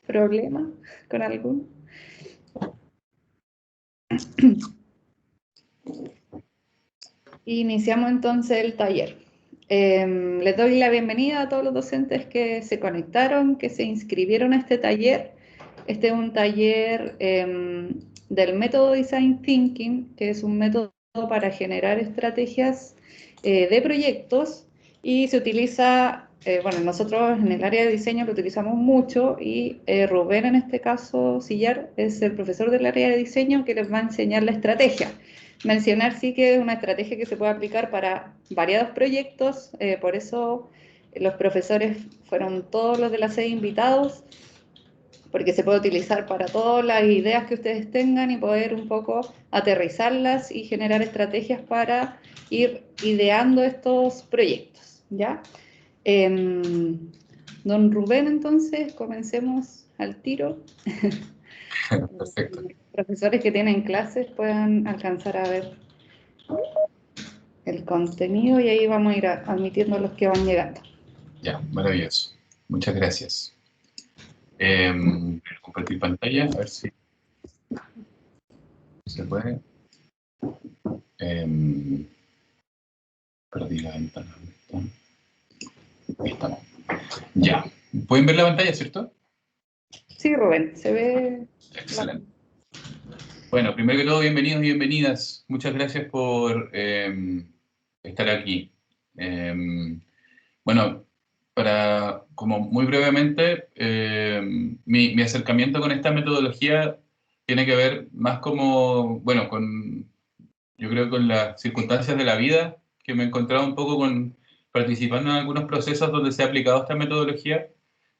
problema con alguno? Iniciamos entonces el taller. Les doy la bienvenida a todos los docentes que se conectaron, que se inscribieron a este taller. Este es un taller del método Design Thinking, que es un método para generar estrategias de proyectos y se utiliza, bueno, nosotros en el área de diseño lo utilizamos mucho y Rubén, en este caso, Sillar, es el profesor del área de diseño que les va a enseñar la estrategia. Mencionar sí que es una estrategia que se puede aplicar para variados proyectos, por eso los profesores fueron todos los de la sede invitados, porque se puede utilizar para todas las ideas que ustedes tengan y poder un poco aterrizarlas y generar estrategias para ir ideando estos proyectos, ¿ya? Don Rubén, entonces, comencemos al tiro. Perfecto. Los profesores que tienen clases puedan alcanzar a ver el contenido y ahí vamos a ir admitiendo los que van llegando. Ya, maravilloso. Muchas gracias. Voy a compartir pantalla, a ver si se puede. Perdí la ventana. Ahí estamos. Ya. ¿Pueden ver la pantalla, cierto? Sí, Rubén, se ve. Excelente. Bueno, primero que todo, bienvenidos y bienvenidas. Muchas gracias por estar aquí. Bueno, como muy brevemente, mi acercamiento con esta metodología tiene que ver más como, bueno, yo creo con las circunstancias de la vida, que me he encontrado un poco participando en algunos procesos donde se ha aplicado esta metodología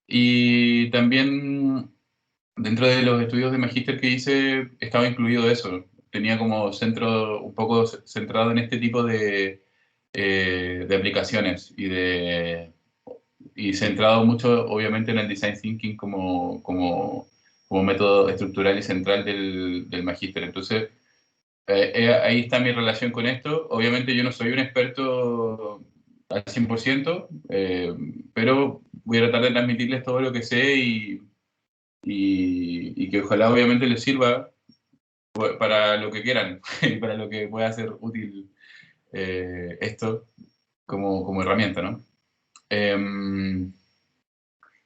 y también dentro de los estudios de magíster que hice estaba incluido eso. Tenía como centro un poco centrado en este tipo de aplicaciones y centrado mucho, obviamente, en el design thinking como método estructural y central del magíster. Entonces, ahí está mi relación con esto. Obviamente yo no soy un experto al 100%, pero voy a tratar de transmitirles todo lo que sé y que ojalá obviamente les sirva para lo que quieran y para lo que pueda ser útil esto como herramienta, ¿no?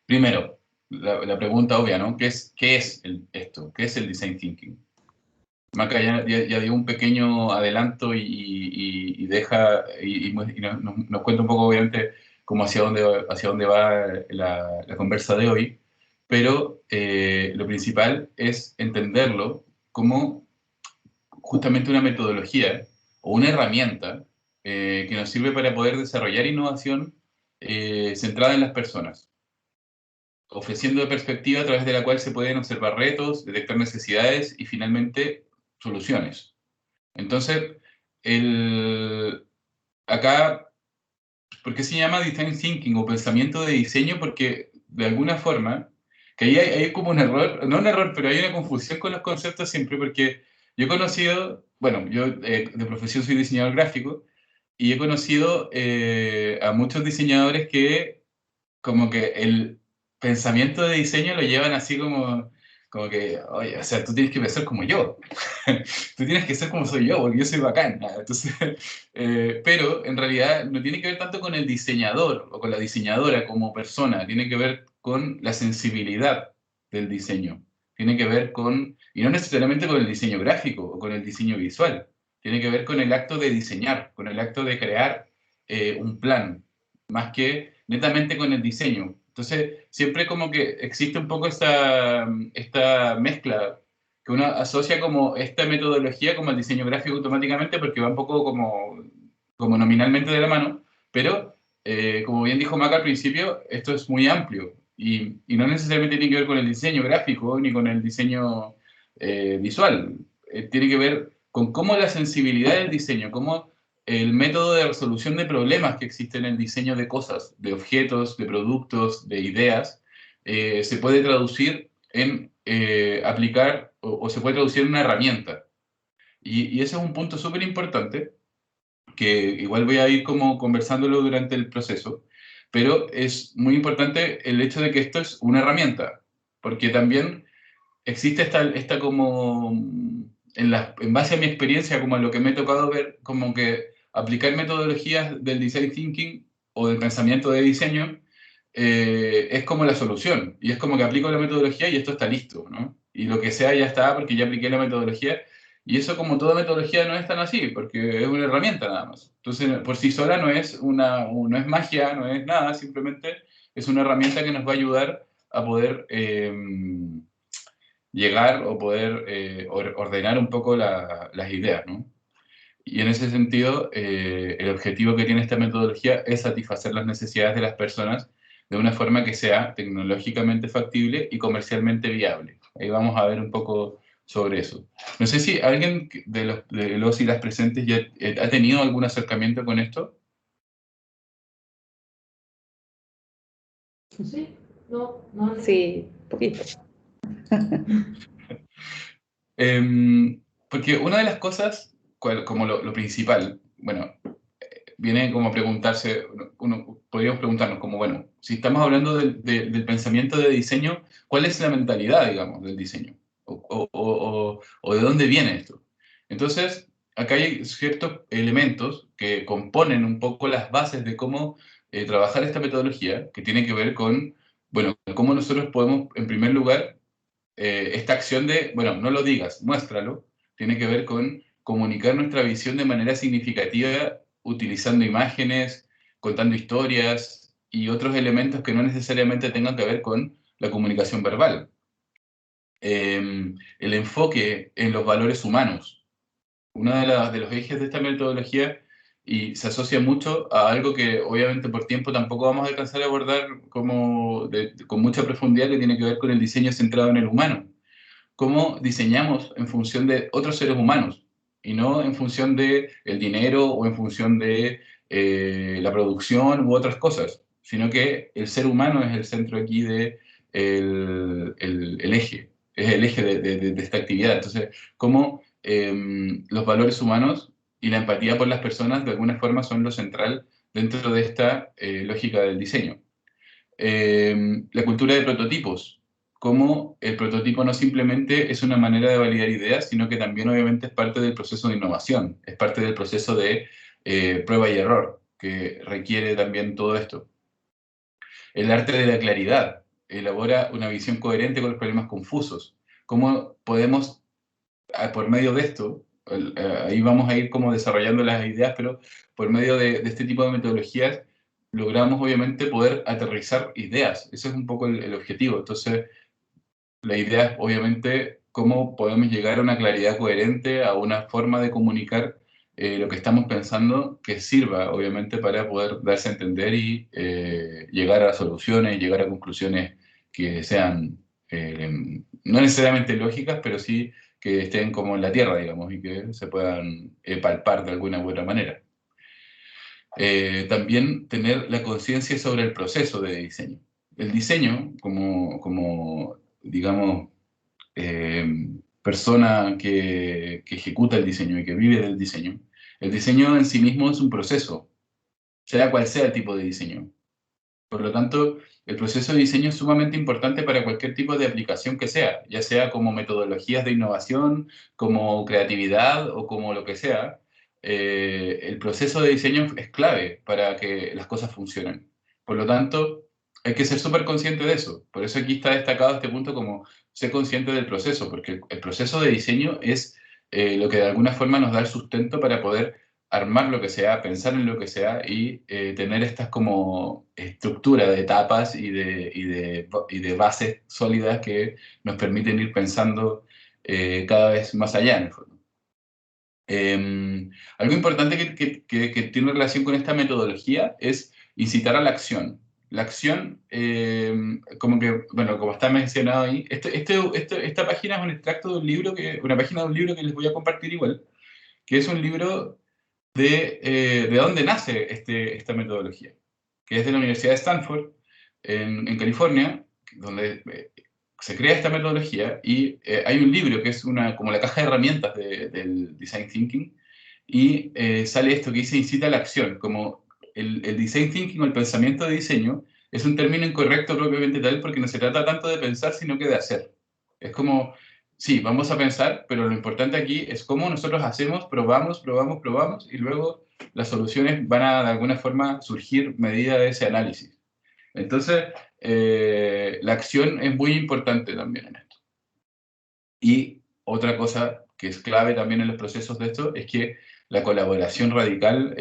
Primero, la pregunta obvia, ¿no? ¿Qué es esto? ¿Qué es el design thinking? Maca ya dio un pequeño adelanto y nos cuenta un poco, obviamente, cómo hacia dónde va la conversa de hoy, pero lo principal es entenderlo como justamente una metodología o una herramienta que nos sirve para poder desarrollar innovación centrada en las personas, ofreciendo perspectiva a través de la cual se pueden observar retos, detectar necesidades y finalmente soluciones. Entonces, acá, ¿por qué se llama Design Thinking o pensamiento de diseño? Porque de alguna forma, que ahí hay como un error, no un error, pero hay una confusión con los conceptos siempre, porque yo he conocido, bueno, yo de profesión soy diseñador gráfico, y he conocido a muchos diseñadores que como que el pensamiento de diseño lo llevan así como que, oye, o sea, tú tienes que pensar como yo. Tú tienes que ser como soy yo, porque yo soy bacán. Entonces, pero en realidad no tiene que ver tanto con el diseñador o con la diseñadora como persona, tiene que ver con la sensibilidad del diseño. Tiene que ver y no necesariamente con el diseño gráfico o con el diseño visual, tiene que ver con el acto de diseñar, con el acto de crear un plan, más que netamente con el diseño. Entonces, siempre como que existe un poco esta mezcla que uno asocia como esta metodología como el diseño gráfico automáticamente porque va un poco como nominalmente de la mano, pero como bien dijo Maca al principio, esto es muy amplio y no necesariamente tiene que ver con el diseño gráfico ni con el diseño visual. Tiene que ver con cómo la sensibilidad del diseño, cómo el método de resolución de problemas que existe en el diseño de cosas, de objetos, de productos, de ideas, se puede traducir en aplicar o se puede traducir en una herramienta. Y ese es un punto súper importante que igual voy a ir como conversándolo durante el proceso, pero es muy importante el hecho de que esto es una herramienta. porque también existe esta como, en base a mi experiencia, como a lo que me he tocado ver, como que aplicar metodologías del design thinking o del pensamiento de diseño es como la solución. Y es como que aplico la metodología y esto está listo, ¿no? Y lo que sea ya está porque ya apliqué la metodología. Y eso, como toda metodología, no es tan así, porque es una herramienta nada más. Entonces, por sí sola no es magia, no es nada, simplemente es una herramienta que nos va a ayudar a poder llegar o poder ordenar un poco las ideas, ¿no? Y en ese sentido, el objetivo que tiene esta metodología es satisfacer las necesidades de las personas de una forma que sea tecnológicamente factible y comercialmente viable. Ahí vamos a ver un poco sobre eso. No sé si alguien de los y las presentes ya ha tenido algún acercamiento con esto. Sí, no. Sí, poquito. Porque una de las cosas, como lo principal, bueno, viene como a preguntarse, podríamos preguntarnos como, bueno, si estamos hablando del pensamiento de diseño, ¿cuál es la mentalidad, digamos, del diseño? O de dónde viene esto? Entonces, acá hay ciertos elementos que componen un poco las bases de cómo trabajar esta metodología, que tiene que ver con, bueno, cómo nosotros podemos, en primer lugar, esta acción de, bueno, no lo digas, muéstralo, tiene que ver con comunicar nuestra visión de manera significativa utilizando imágenes, contando historias y otros elementos que no necesariamente tengan que ver con la comunicación verbal. El enfoque en los valores humanos. Uno de los ejes de esta metodología y se asocia mucho a algo que obviamente por tiempo tampoco vamos a alcanzar a abordar con mucha profundidad, que tiene que ver con el diseño centrado en el humano. Cómo diseñamos en función de otros seres humanos y no en función de el dinero o en función de la producción u otras cosas, sino que el ser humano es el centro aquí de el eje, es el eje de esta actividad. Entonces, cómo los valores humanos y la empatía por las personas de alguna forma son lo central dentro de esta lógica del diseño. La cultura de prototipos, cómo el prototipo no simplemente es una manera de validar ideas, sino que también obviamente es parte del proceso de innovación, es parte del proceso de prueba y error que requiere también todo esto. El arte de la claridad elabora una visión coherente con los problemas confusos. ¿Cómo podemos, por medio de esto, ahí vamos a ir como desarrollando las ideas, pero por medio de este tipo de metodologías logramos obviamente poder aterrizar ideas. Ese es un poco el objetivo. Entonces, la idea es obviamente cómo podemos llegar a una claridad coherente, a una forma de comunicar lo que estamos pensando que sirva obviamente para poder darse a entender y llegar a soluciones, llegar a conclusiones que sean no necesariamente lógicas, pero sí que estén como en la tierra, digamos, y que se puedan palpar de alguna u otra manera. También tener la conciencia sobre el proceso de diseño. El diseño, como digamos, persona que ejecuta el diseño y que vive del diseño, el diseño en sí mismo es un proceso, sea cual sea el tipo de diseño. Por lo tanto, el proceso de diseño es sumamente importante para cualquier tipo de aplicación que sea, ya sea como metodologías de innovación, como creatividad o como lo que sea. El proceso de diseño es clave para que las cosas funcionen. Por lo tanto, hay que ser súper consciente de eso. Por eso aquí está destacado este punto como ser consciente del proceso, porque el proceso de diseño es lo que de alguna forma nos da el sustento para poder armar lo que sea, pensar en lo que sea y tener estas como estructura de etapas y de bases sólidas que nos permiten ir pensando cada vez más allá en el fondo. Algo importante que tiene relación con esta metodología es incitar a la acción. La acción, como que, bueno, como está mencionado ahí, esta página es un extracto de un libro, una página de un libro que les voy a compartir igual, que es un libro de dónde nace esta metodología, que es de la Universidad de Stanford, en California, donde se crea esta metodología y hay un libro que es como la caja de herramientas del Design Thinking y sale esto que dice incita a la acción, como el Design Thinking o el pensamiento de diseño es un término incorrecto propiamente tal, porque no se trata tanto de pensar, sino que de hacer. Es como, sí, vamos a pensar, pero lo importante aquí es cómo nosotros hacemos, probamos, y luego las soluciones van a, de alguna forma, surgir medida de ese análisis. Entonces, la acción es muy importante también en esto. Y otra cosa que es clave también en los procesos de esto es que la colaboración radical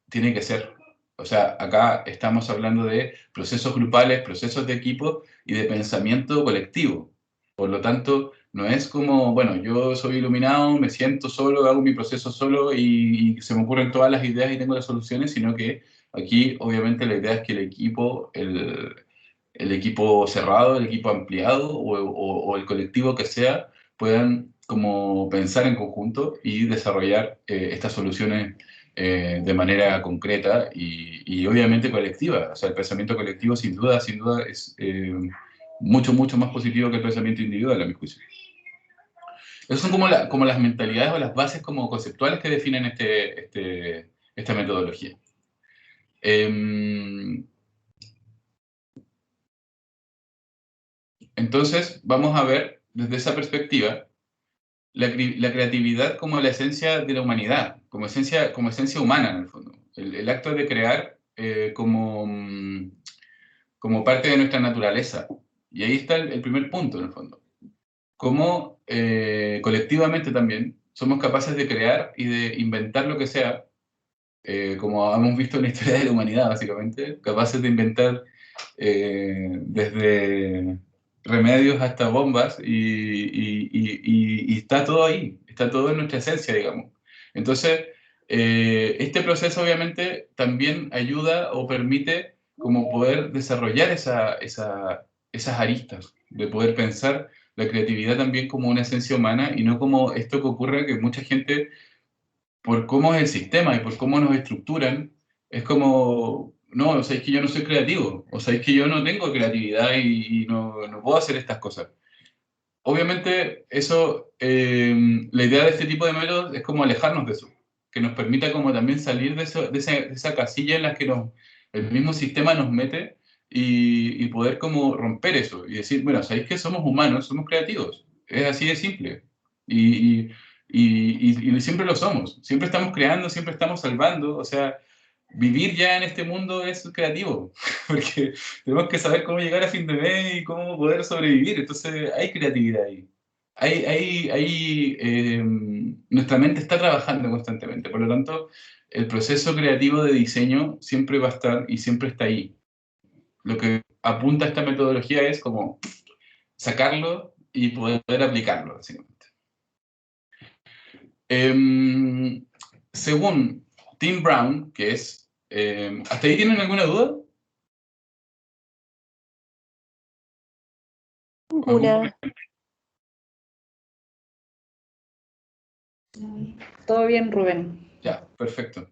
tiene que ser. O sea, acá estamos hablando de procesos grupales, procesos de equipo y de pensamiento colectivo. Por lo tanto, no es como, bueno, yo soy iluminado, me siento solo, hago mi proceso solo y se me ocurren todas las ideas y tengo las soluciones, sino que aquí obviamente la idea es que el equipo cerrado, el equipo ampliado o el colectivo que sea, puedan como pensar en conjunto y desarrollar estas soluciones de manera concreta y obviamente colectiva. O sea, el pensamiento colectivo sin duda es mucho, mucho más positivo que el pensamiento individual, a mi juicio. Esas son como las mentalidades o las bases como conceptuales que definen esta metodología. Entonces, vamos a ver desde esa perspectiva la creatividad como la esencia de la humanidad, como esencia humana en el fondo. El acto de crear como parte de nuestra naturaleza. Y ahí está el primer punto en el fondo. Cómo colectivamente también somos capaces de crear y de inventar lo que sea, como hemos visto en la historia de la humanidad, básicamente, capaces de inventar desde remedios hasta bombas y está todo ahí, está todo en nuestra esencia, digamos. Entonces, este proceso obviamente también ayuda o permite como poder desarrollar esas aristas, de poder pensar la creatividad también como una esencia humana y no como esto que ocurre que mucha gente, por cómo es el sistema y por cómo nos estructuran, es como, no, o sea, es que yo no soy creativo, o sea, es que yo no tengo creatividad y no puedo hacer estas cosas. Obviamente, eso, la idea de este tipo de métodos es como alejarnos de eso, que nos permita como también salir de esa casilla en la que el mismo sistema nos mete y poder como romper eso y decir, bueno, sabéis que somos humanos, somos creativos, es así de simple. Y, y siempre lo somos, siempre estamos creando, siempre estamos salvando, o sea, vivir ya en este mundo es creativo, porque tenemos que saber cómo llegar a fin de mes y cómo poder sobrevivir. Entonces, hay creatividad ahí. Nuestra mente está trabajando constantemente. Por lo tanto, el proceso creativo de diseño siempre va a estar y siempre está ahí. Lo que apunta a esta metodología es como sacarlo y poder aplicarlo, básicamente. Según Tim Brown, que es... ¿hasta ahí tienen alguna duda? Una. Todo bien, Rubén. Ya, perfecto.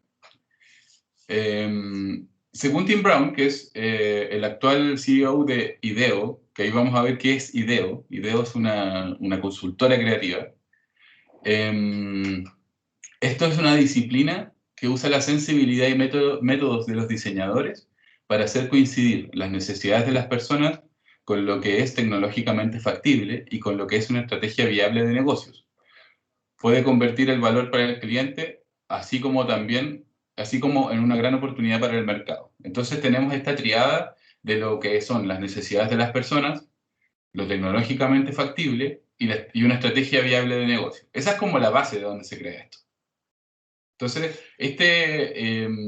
Según Tim Brown, que es el actual CEO de IDEO, que ahí vamos a ver qué es IDEO. IDEO es una consultora creativa. Esto es una disciplina que usa la sensibilidad y métodos de los diseñadores para hacer coincidir las necesidades de las personas con lo que es tecnológicamente factible y con lo que es una estrategia viable de negocios. Puede convertir el valor para el cliente, así como en una gran oportunidad para el mercado. Entonces tenemos esta triada de lo que son las necesidades de las personas, lo tecnológicamente factible y una estrategia viable de negocio. Esa es como la base de donde se crea esto. Entonces,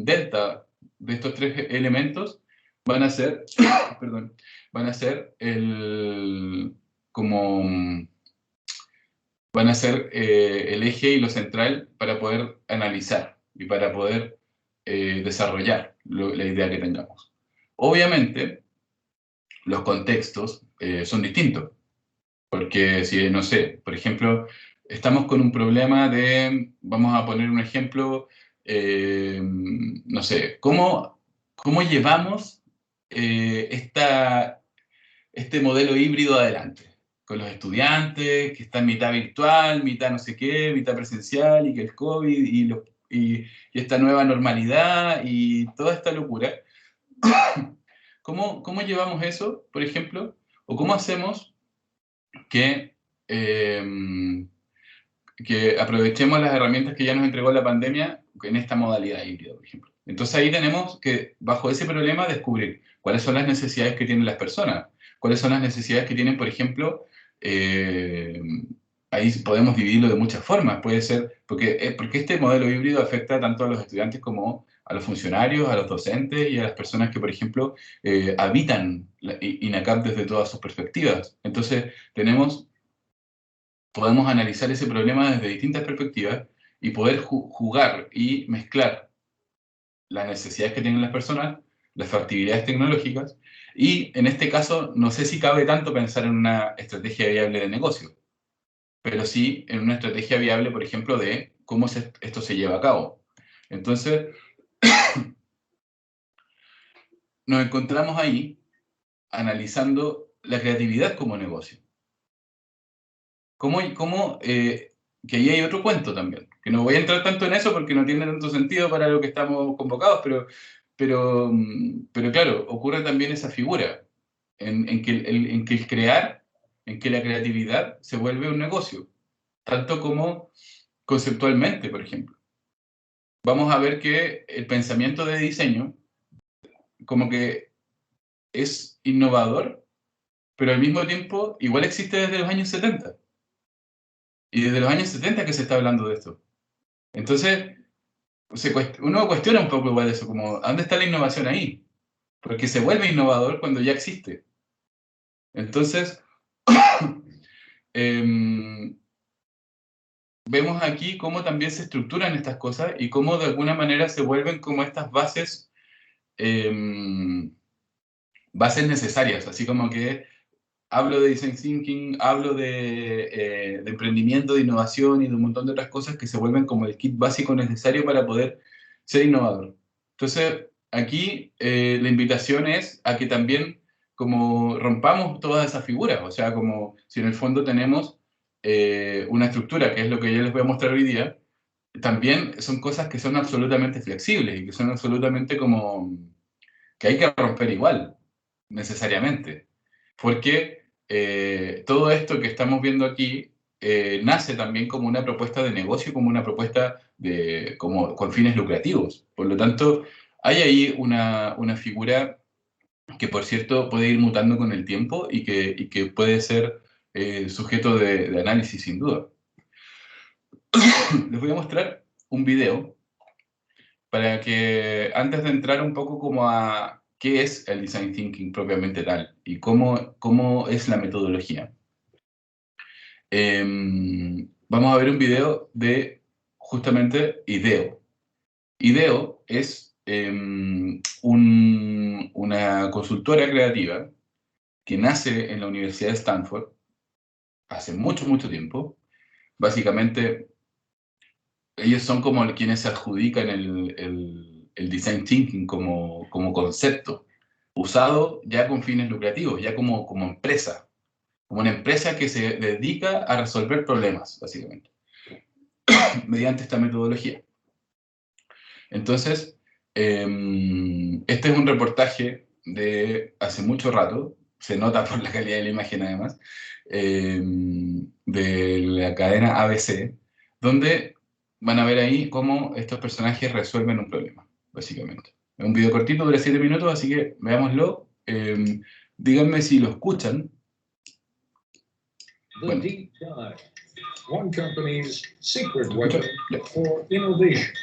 delta de estos tres elementos van a ser, perdón, van a ser van a ser el eje y lo central para poder analizar y para poder desarrollar la idea que tengamos. Obviamente, los contextos son distintos, porque si, no sé, por ejemplo, estamos con un problema vamos a poner un ejemplo, no sé, ¿cómo llevamos este modelo híbrido adelante? Con los estudiantes, que están mitad virtual, mitad no sé qué, mitad presencial, y que el COVID, y esta nueva normalidad, y toda esta locura. ¿Cómo llevamos eso, por ejemplo? ¿O cómo hacemos que aprovechemos las herramientas que ya nos entregó la pandemia en esta modalidad híbrida, por ejemplo? Entonces ahí tenemos que, bajo ese problema, descubrir cuáles son las necesidades que tienen las personas, cuáles son las necesidades que tienen, por ejemplo, ahí podemos dividirlo de muchas formas. Puede ser, porque este modelo híbrido afecta tanto a los estudiantes como a los funcionarios, a los docentes y a las personas que, por ejemplo, habitan INACAP desde todas sus perspectivas. Entonces, podemos analizar ese problema desde distintas perspectivas y poder jugar y mezclar las necesidades que tienen las personas, las factibilidades tecnológicas, y en este caso no sé si cabe tanto pensar en una estrategia viable de negocio, pero sí en una estrategia viable, por ejemplo, de cómo esto se lleva a cabo. Entonces, nos encontramos ahí analizando la creatividad como negocio. Que ahí hay otro cuento también, que no voy a entrar tanto en eso porque no tiene tanto sentido para lo que estamos convocados, pero claro, ocurre también esa figura, en que el crear, en que la creatividad se vuelve un negocio, tanto como conceptualmente, por ejemplo. Vamos a ver que el pensamiento de diseño como que es innovador, pero al mismo tiempo igual existe desde los años 70. Y desde los años 70 que se está hablando de esto. Entonces, uno cuestiona un poco igual eso, como, ¿dónde está la innovación ahí? Porque se vuelve innovador cuando ya existe. Entonces, vemos aquí cómo también se estructuran estas cosas y cómo de alguna manera se vuelven como estas bases, bases necesarias, así como que hablo de design thinking, hablo de emprendimiento, de innovación y de un montón de otras cosas que se vuelven como el kit básico necesario para poder ser innovador. Entonces, aquí la invitación es a que también como rompamos todas esas figuras, o sea, como si en el fondo tenemos una estructura, que es lo que yo les voy a mostrar hoy día, también son cosas que son absolutamente flexibles y que son absolutamente como que hay que romper igual, necesariamente. Porque todo esto que estamos viendo aquí nace también como una propuesta de negocio, como una propuesta con fines lucrativos. Por lo tanto, hay ahí una figura que, por cierto, puede ir mutando con el tiempo y que puede ser sujeto de análisis, sin duda. Les voy a mostrar un video para que, antes de entrar un poco como a qué es el design thinking propiamente tal y cómo es la metodología. Vamos a ver un video de justamente IDEO. IDEO es una consultora creativa que nace en la Universidad de Stanford hace mucho, mucho tiempo. Básicamente, ellos son como quienes se adjudican el design thinking como concepto, usado ya con fines lucrativos, ya como empresa, como una empresa que se dedica a resolver problemas, básicamente, mediante esta metodología. Entonces, este es un reportaje de hace mucho rato, se nota por la calidad de la imagen además, de la cadena ABC, donde van a ver ahí cómo estos personajes resuelven un problema, básicamente. Es un video cortito, dura 7 minutos, así que veámoslo. Díganme si lo escuchan. Bueno. Deep Dive, one company's secret weapon for innovation.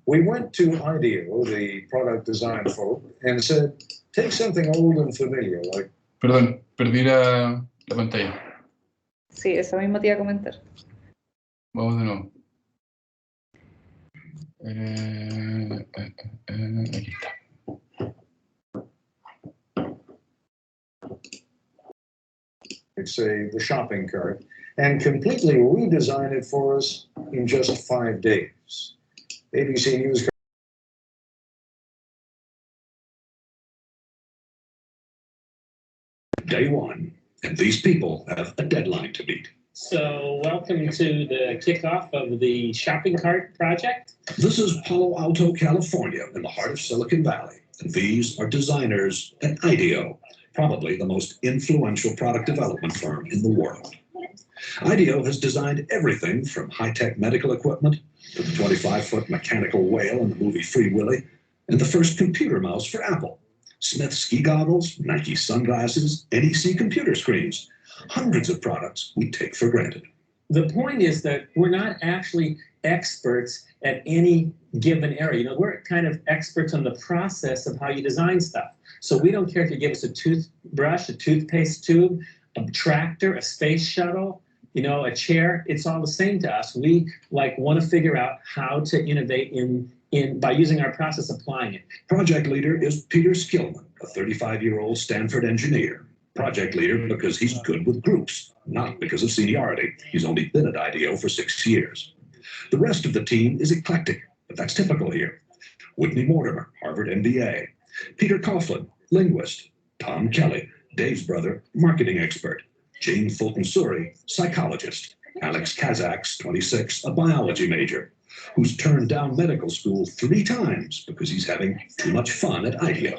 We went to IDEO, the product design folk, and said, take something old and familiar like... Perdón, perdí la pantalla. Sí, eso mismo te iba a comentar. Vamos de nuevo. Aquí está. Say the shopping cart, and completely redesign it for us in just 5 days. ABC News. Day one, And these people have a deadline to meet. So welcome to the kickoff of the shopping cart project. This is Palo Alto, California, in the heart of Silicon Valley. And these are designers at IDEO, probably the most influential product development firm in the world. IDEO has designed everything from high-tech medical equipment to the 25-foot mechanical whale in the movie Free Willy, and the first computer mouse for Apple. Smith ski goggles, Nike sunglasses, NEC computer screens. Hundreds of products we take for granted. The point is that we're not actually experts at any given area. You know, we're kind of experts on the process of how you design stuff. So we don't care if you give us a toothbrush, a toothpaste tube, a tractor, a space shuttle, you know, a chair. It's all the same to us. We want to figure out how to innovate by using our process, applying it. Project leader is Peter Skillman, a 35-year-old Stanford engineer. Project leader because he's good with groups, not because of seniority. He's only been at IDEO for 6 years. The rest of the team is eclectic, but that's typical here. Whitney Mortimer, Harvard MBA. Peter Coughlin, linguist. Tom Kelly, Dave's brother, marketing expert. Jane Fulton-Suri, psychologist. Alex Kazaks, 26, a biology major, who's turned down medical school 3 times because he's having too much fun at IDEO.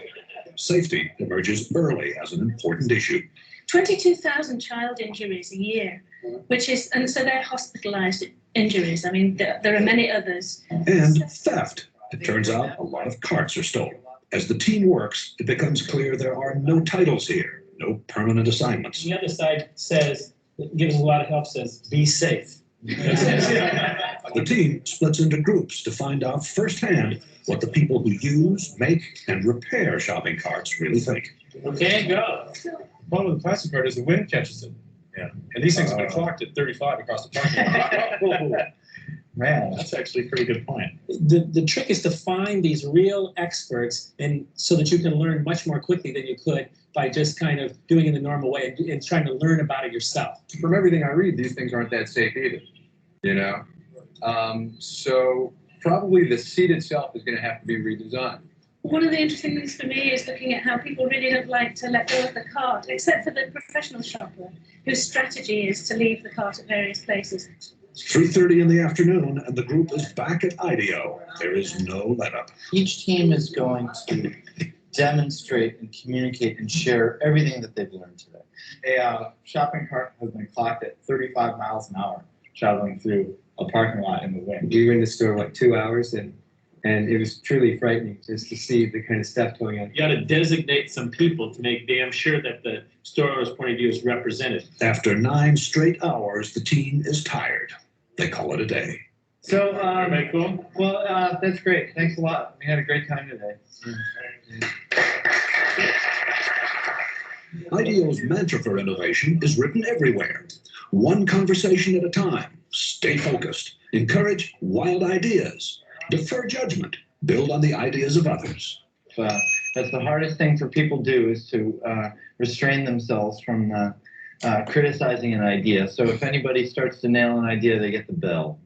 Safety emerges early as an important issue. 22,000 child injuries a year, and so they're hospitalized injuries. I mean, there are many others. And theft. It turns out a lot of carts are stolen. As the team works, it becomes clear there are no titles here, no permanent assignments. The other side gives a lot of help, says, be safe. The team splits into groups to find out firsthand what the people who use, make, and repair shopping carts really think. Okay, go. One of the plastic part is the wind catches it. Yeah. And these things have been clocked at 35 across the parking lot. Man, that's actually a pretty good point. The trick is to find these real experts, and so that you can learn much more quickly than you could by just kind of doing it the normal way and trying to learn about it yourself. From everything I read, these things aren't that safe either, you know? So probably the seat itself is going to have to be redesigned. One of the interesting things for me is looking at how people really don't like to let go of the cart, except for the professional shopper, whose strategy is to leave the cart at various places. It's 3:30 in the afternoon, and the group is back at IDEO. There is no let-up. Each team is going to demonstrate and communicate and share everything that they've learned today. A shopping cart has been clocked at 35 miles an hour traveling through a parking lot in the wind. We were in the store 2 hours, and it was truly frightening just to see the kind of stuff going on. You got to designate some people to make damn sure that the store owner's point of view is represented. After 9 straight hours, the team is tired. They call it a day. So, everybody cool? Well, that's great. Thanks a lot. We had a great time today. IDEO's mantra for innovation is written everywhere. One conversation at a time. Stay focused. Encourage wild ideas. Defer judgment. Build on the ideas of others. That's the hardest thing for people to do, is to restrain themselves from criticizing an idea. So if anybody starts to nail an idea, they get the bell.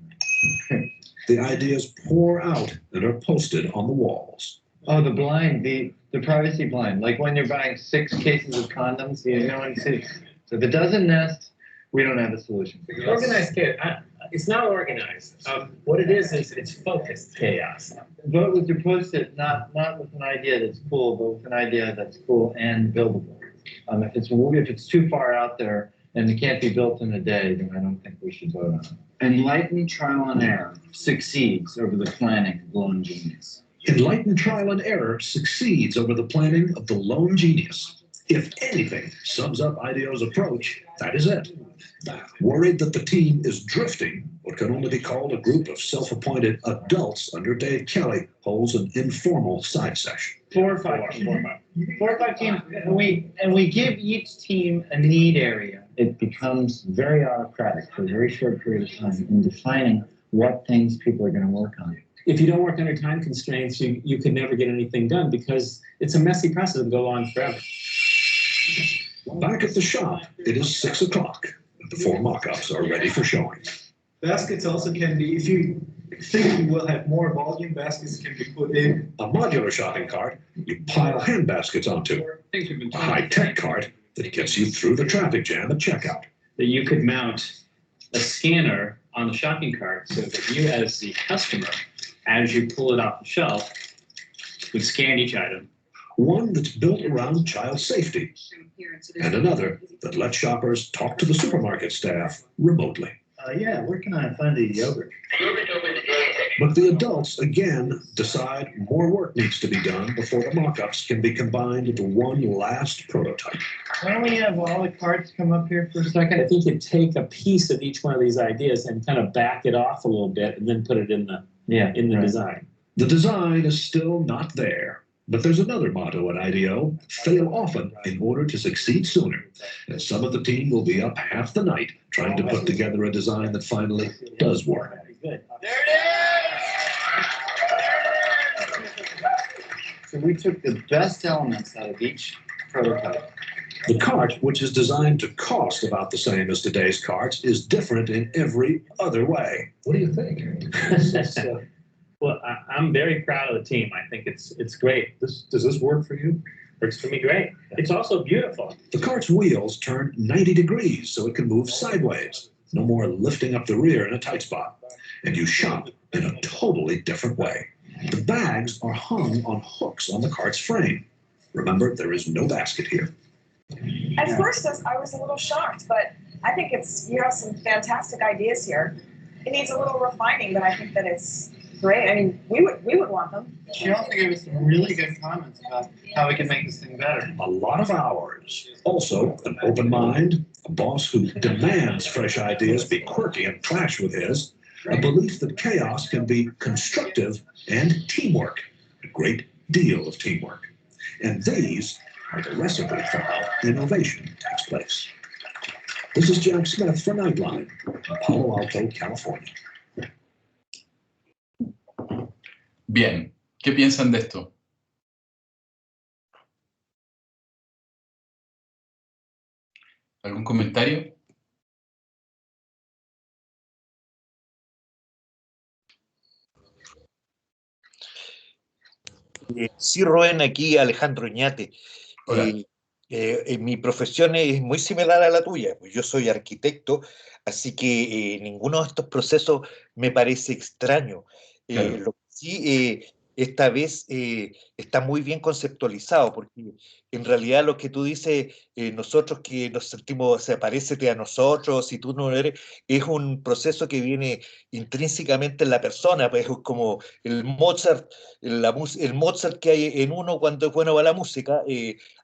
The ideas pour out and are posted on the walls. Oh, the blind, the privacy blind. Like when you're buying 6 cases of condoms, you know, and see. So if it doesn't nest, we don't have a solution. Organized chaos. It's not organized. What it is it's focused chaos. Vote with your Post-it, not with an idea that's cool, but with an idea that's cool and buildable. If it's too far out there and it can't be built in a day, then I don't think we should vote on it. Enlightened trial and error succeeds over the planning of the lone genius. Enlightened trial and error succeeds over the planning of the lone genius. If anything sums up IDEO's approach, that is it. Worried that the team is drifting, what can only be called a group of self-appointed adults under Dave Kelly holds an informal side session. 4 or 5 teams. 4 or 5 teams, and we give each team a need area. It becomes very autocratic for a very short period of time in defining what things people are going to work on. If you don't work under time constraints, you could never get anything done because it's a messy process that will go on forever. Back at the shop, it is 6 o'clock. The 4 mock-ups are ready for showing. Baskets also can be, if you think you will have more volume, baskets can be put in. A modular shopping cart, you pile hand baskets onto. A high-tech cart, that gets you through the traffic jam at checkout. That you could mount a scanner on the shopping cart so that you, as the customer, as you pull it off the shelf, would scan each item. One that's built around child safety, and another that lets shoppers talk to the supermarket staff remotely. Yeah, where can I find the yogurt? But the adults, again, decide more work needs to be done before the mock-ups can be combined into one last prototype. Why don't we have all the cards come up here for a second? I think you take a piece of each one of these ideas and kind of back it off a little bit and then put it in the design. The design is still not there, but there's another motto at IDEO: fail often in order to succeed sooner. And some of the team will be up half the night trying to put together a design that finally does work. Good. So we took the best elements out of each prototype. The cart, which is designed to cost about the same as today's carts, is different in every other way. What do you think? Well, I'm very proud of the team. I think it's great. Does this work for you? Works for me great. It's also beautiful. The cart's wheels turn 90 degrees so it can move sideways. No more lifting up the rear in a tight spot. And you shop in a totally different way. The bags are hung on hooks on the cart's frame. Remember, there is no basket here. At first, I was a little shocked, but I think you have some fantastic ideas here. It needs a little refining, but I think that it's great. I mean, we would want them. She also gave us some really good comments about how we can make this thing better. A lot of hours. Also, an open mind, a boss who demands fresh ideas be quirky and clash with his, a belief that chaos can be constructive, and teamwork, a great deal of teamwork. And these are the recipe for how innovation takes place. This is Jack Smith for Nightline in Palo Alto, California. Bien, ¿qué piensan de esto? ¿Algún comentario? Sí, Rubén, aquí Alejandro Iñate. Mi profesión es muy similar a la tuya. Yo soy arquitecto, así que ninguno de estos procesos me parece extraño. Claro. Lo que sí, esta vez está muy bien conceptualizado, porque en realidad lo que tú dices, nosotros que nos sentimos, o sea, parécete a nosotros, si tú no eres, es un proceso que viene intrínsecamente en la persona, pues es como el Mozart, el Mozart que hay en uno cuando es bueno para la música,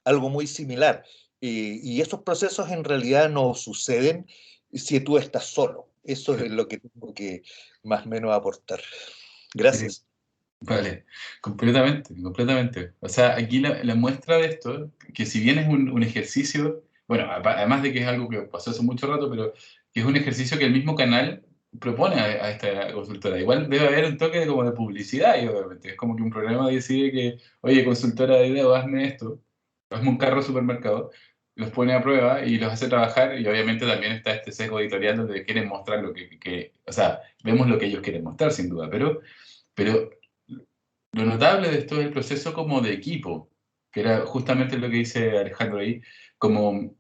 algo muy similar. Y esos procesos en realidad no suceden si tú estás solo. Eso es lo que tengo que más o menos aportar. Gracias. Vale, completamente. O sea, aquí la muestra de esto, que si bien es un ejercicio, bueno, además de que es algo que pasó hace mucho rato, pero que es un ejercicio que el mismo canal propone a esta consultora. Igual debe haber un toque como de publicidad, y obviamente. Es como que un programa decide que, oye, consultora de video, hazme esto, hazme un carro supermercado, los pone a prueba y los hace trabajar, y obviamente también está este sesgo editorial donde quieren mostrar lo o sea, vemos lo que ellos quieren mostrar, sin duda, pero lo notable de esto es el proceso como de equipo, que era justamente lo que dice Alejandro ahí, cómo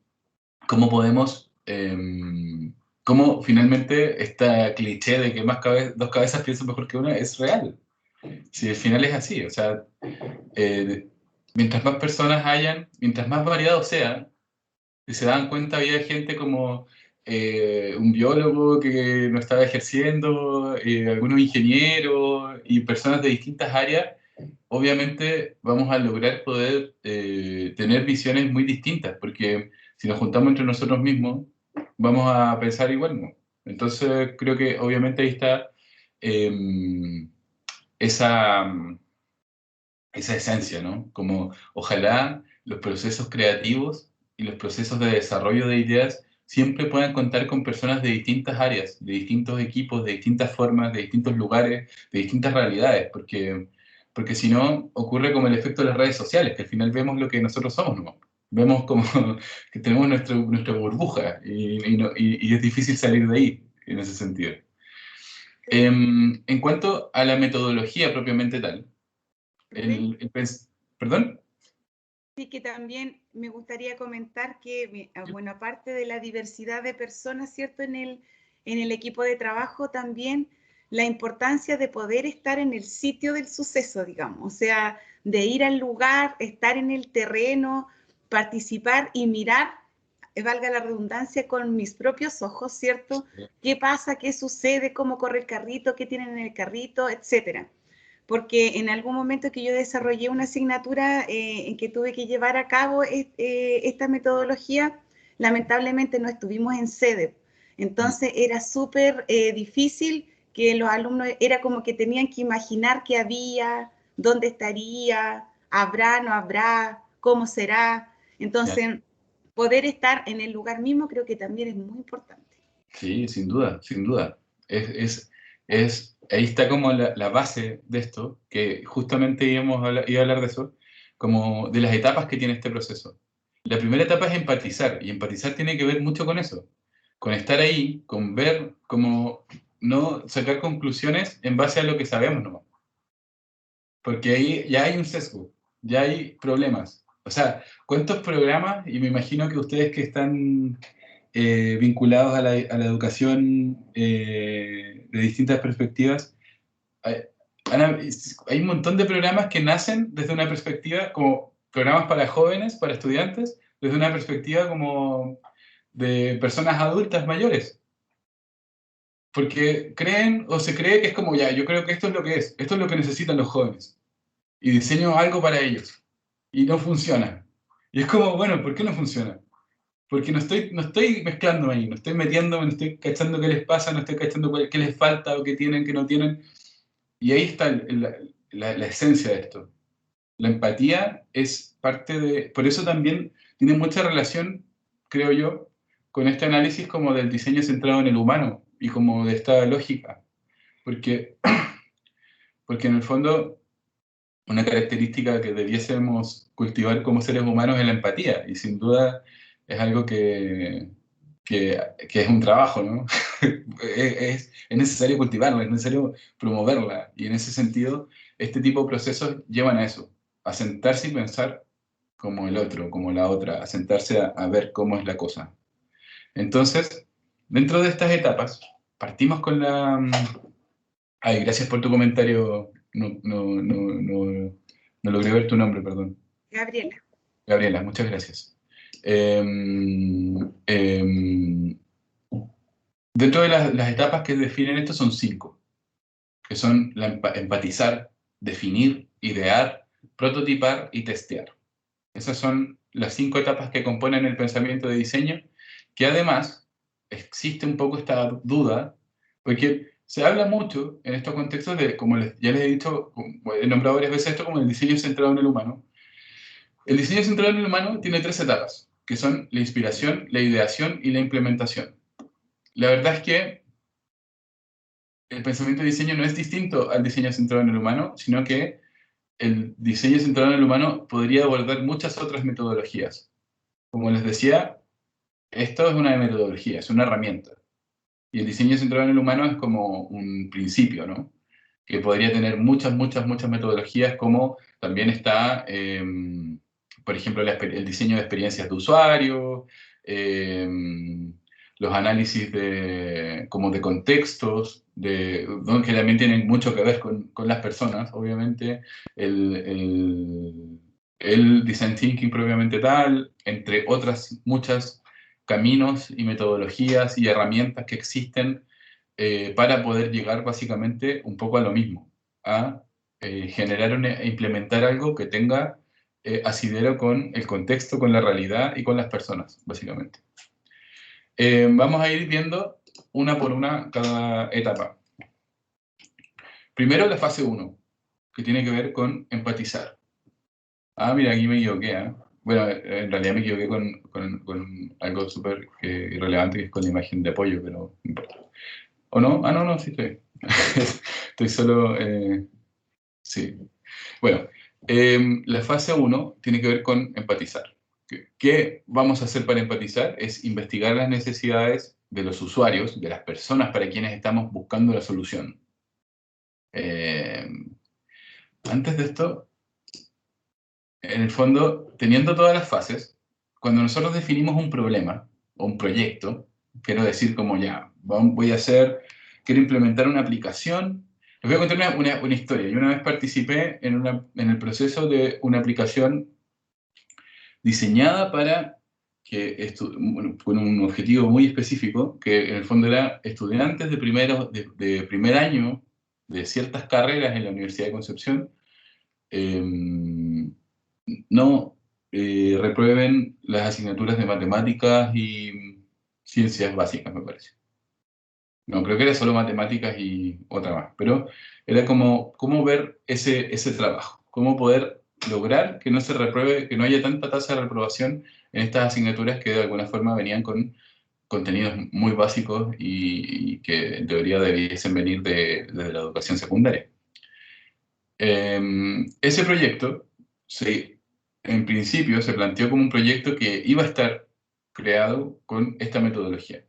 podemos, cómo finalmente esta cliché de que dos cabezas piensan mejor que una es real. Si al final es así, o sea, mientras más personas hayan, mientras más variado sea, si se dan cuenta había gente como un biólogo que no estaba ejerciendo, algunos ingenieros y personas de distintas áreas, obviamente vamos a lograr poder tener visiones muy distintas, porque si nos juntamos entre nosotros mismos, vamos a pensar igual, ¿no? Entonces creo que obviamente ahí está esa esencia, ¿no? Como ojalá los procesos creativos y los procesos de desarrollo de ideas siempre puedan contar con personas de distintas áreas, de distintos equipos, de distintas formas, de distintos lugares, de distintas realidades, porque si no ocurre como el efecto de las redes sociales, que al final vemos lo que nosotros somos, ¿no? Vemos como que tenemos nuestra burbuja y es difícil salir de ahí en ese sentido. En cuanto a la metodología propiamente tal, ¿perdón? Sí, que también me gustaría comentar que, bueno, aparte de la diversidad de personas, ¿cierto? En el equipo de trabajo también la importancia de poder estar en el sitio del suceso, digamos, o sea, de ir al lugar, estar en el terreno, participar y mirar, valga la redundancia, con mis propios ojos, ¿cierto? ¿Qué pasa? ¿Qué sucede? ¿Cómo corre el carrito? ¿Qué tienen en el carrito? Etcétera. Porque en algún momento que yo desarrollé una asignatura en que tuve que llevar a cabo esta metodología, lamentablemente no estuvimos en sede. Entonces era súper difícil que los alumnos, era como que tenían que imaginar qué había, dónde estaría, habrá, no habrá, cómo será. Entonces, poder estar en el lugar mismo creo que también es muy importante. Sí, sin duda, sin duda. Ahí está como la base de esto, que justamente iba a hablar de eso, como de las etapas que tiene este proceso. La primera etapa es empatizar, y empatizar tiene que ver mucho con eso, con estar ahí, con ver, como no sacar conclusiones en base a lo que sabemos nomás. Porque ahí ya hay un sesgo, ya hay problemas. O sea, ¿cuántos programas? Y me imagino que ustedes que están vinculados a la educación de distintas perspectivas, hay, hay un montón de programas que nacen desde una perspectiva como programas para jóvenes, para estudiantes, desde una perspectiva como de personas adultas mayores. Porque creen o se cree que es como, ya, yo creo que esto es lo que es, esto es lo que necesitan los jóvenes. Y diseño algo para ellos. Y no funciona. Y es como, bueno, ¿por qué no funciona? Porque no estoy mezclándome ahí, no estoy metiéndome, no estoy cachando qué les pasa, no estoy cachando qué les falta o qué tienen, qué no tienen. Y ahí está la esencia de esto. La empatía es parte de... Por eso también tiene mucha relación, creo yo, con este análisis como del diseño centrado en el humano y como de esta lógica. Porque en el fondo una característica que debiésemos cultivar como seres humanos es la empatía, y sin duda es algo que es un trabajo, ¿no? es necesario cultivarla, es necesario promoverla, y en ese sentido, este tipo de procesos llevan a eso, a sentarse y pensar como el otro, como la otra, a sentarse a ver cómo es la cosa. Entonces, dentro de estas etapas, partimos con la... Ay, gracias por tu comentario. No logré ver tu nombre, perdón. Gabriela. Gabriela, muchas gracias. Dentro de las etapas que definen esto son 5, que son empatizar, definir, idear, prototipar y testear. Esas son las 5 etapas que componen el pensamiento de diseño, que además existe un poco esta duda, porque se habla mucho en estos contextos de, como ya les he dicho, he nombrado varias veces esto como el diseño centrado en el humano. El diseño centrado en el humano tiene 3 etapas, que son la inspiración, la ideación y la implementación. La verdad es que el pensamiento de diseño no es distinto al diseño centrado en el humano, sino que el diseño centrado en el humano podría abordar muchas otras metodologías. Como les decía, esto es una metodología, es una herramienta. Y el diseño centrado en el humano es como un principio, ¿no? Que podría tener muchas metodologías, como también está, por ejemplo, el diseño de experiencias de usuario, los análisis como de contextos, que también tienen mucho que ver con las personas, obviamente, el design thinking propiamente tal, entre otras muchas caminos y metodologías y herramientas que existen para poder llegar básicamente un poco a lo mismo, a generar e implementar algo que tenga asidero con el contexto, con la realidad y con las personas, básicamente. Vamos a ir viendo una por una cada etapa. Primero la fase 1, que tiene que ver con empatizar. Ah, mira, aquí me equivoqué, ¿eh? Bueno, en realidad me equivoqué con algo súper irrelevante, que es con la imagen de apoyo, pero no importa. ¿O no? Ah, no, sí estoy. Estoy solo... sí. Bueno, la fase 1 tiene que ver con empatizar. ¿Qué vamos a hacer para empatizar? Es investigar las necesidades de los usuarios, de las personas para quienes estamos buscando la solución. Antes de esto, en el fondo, teniendo todas las fases, cuando nosotros definimos un problema o un proyecto, quiero decir como ya, quiero implementar una aplicación. Les voy a contar una historia. Yo una vez participé en el proceso de una aplicación diseñada para con un objetivo muy específico, que en el fondo era estudiantes de primer año de ciertas carreras en la Universidad de Concepción, no reprueben las asignaturas de matemáticas y ciencias básicas, me parece. No, creo que era solo matemáticas y otra más, pero era como cómo ver ese trabajo, cómo poder lograr que no se repruebe, que no haya tanta tasa de reprobación en estas asignaturas que de alguna forma venían con contenidos muy básicos y que en teoría debiesen venir desde la educación secundaria. Ese proyecto, en principio, se planteó como un proyecto que iba a estar creado con esta metodología.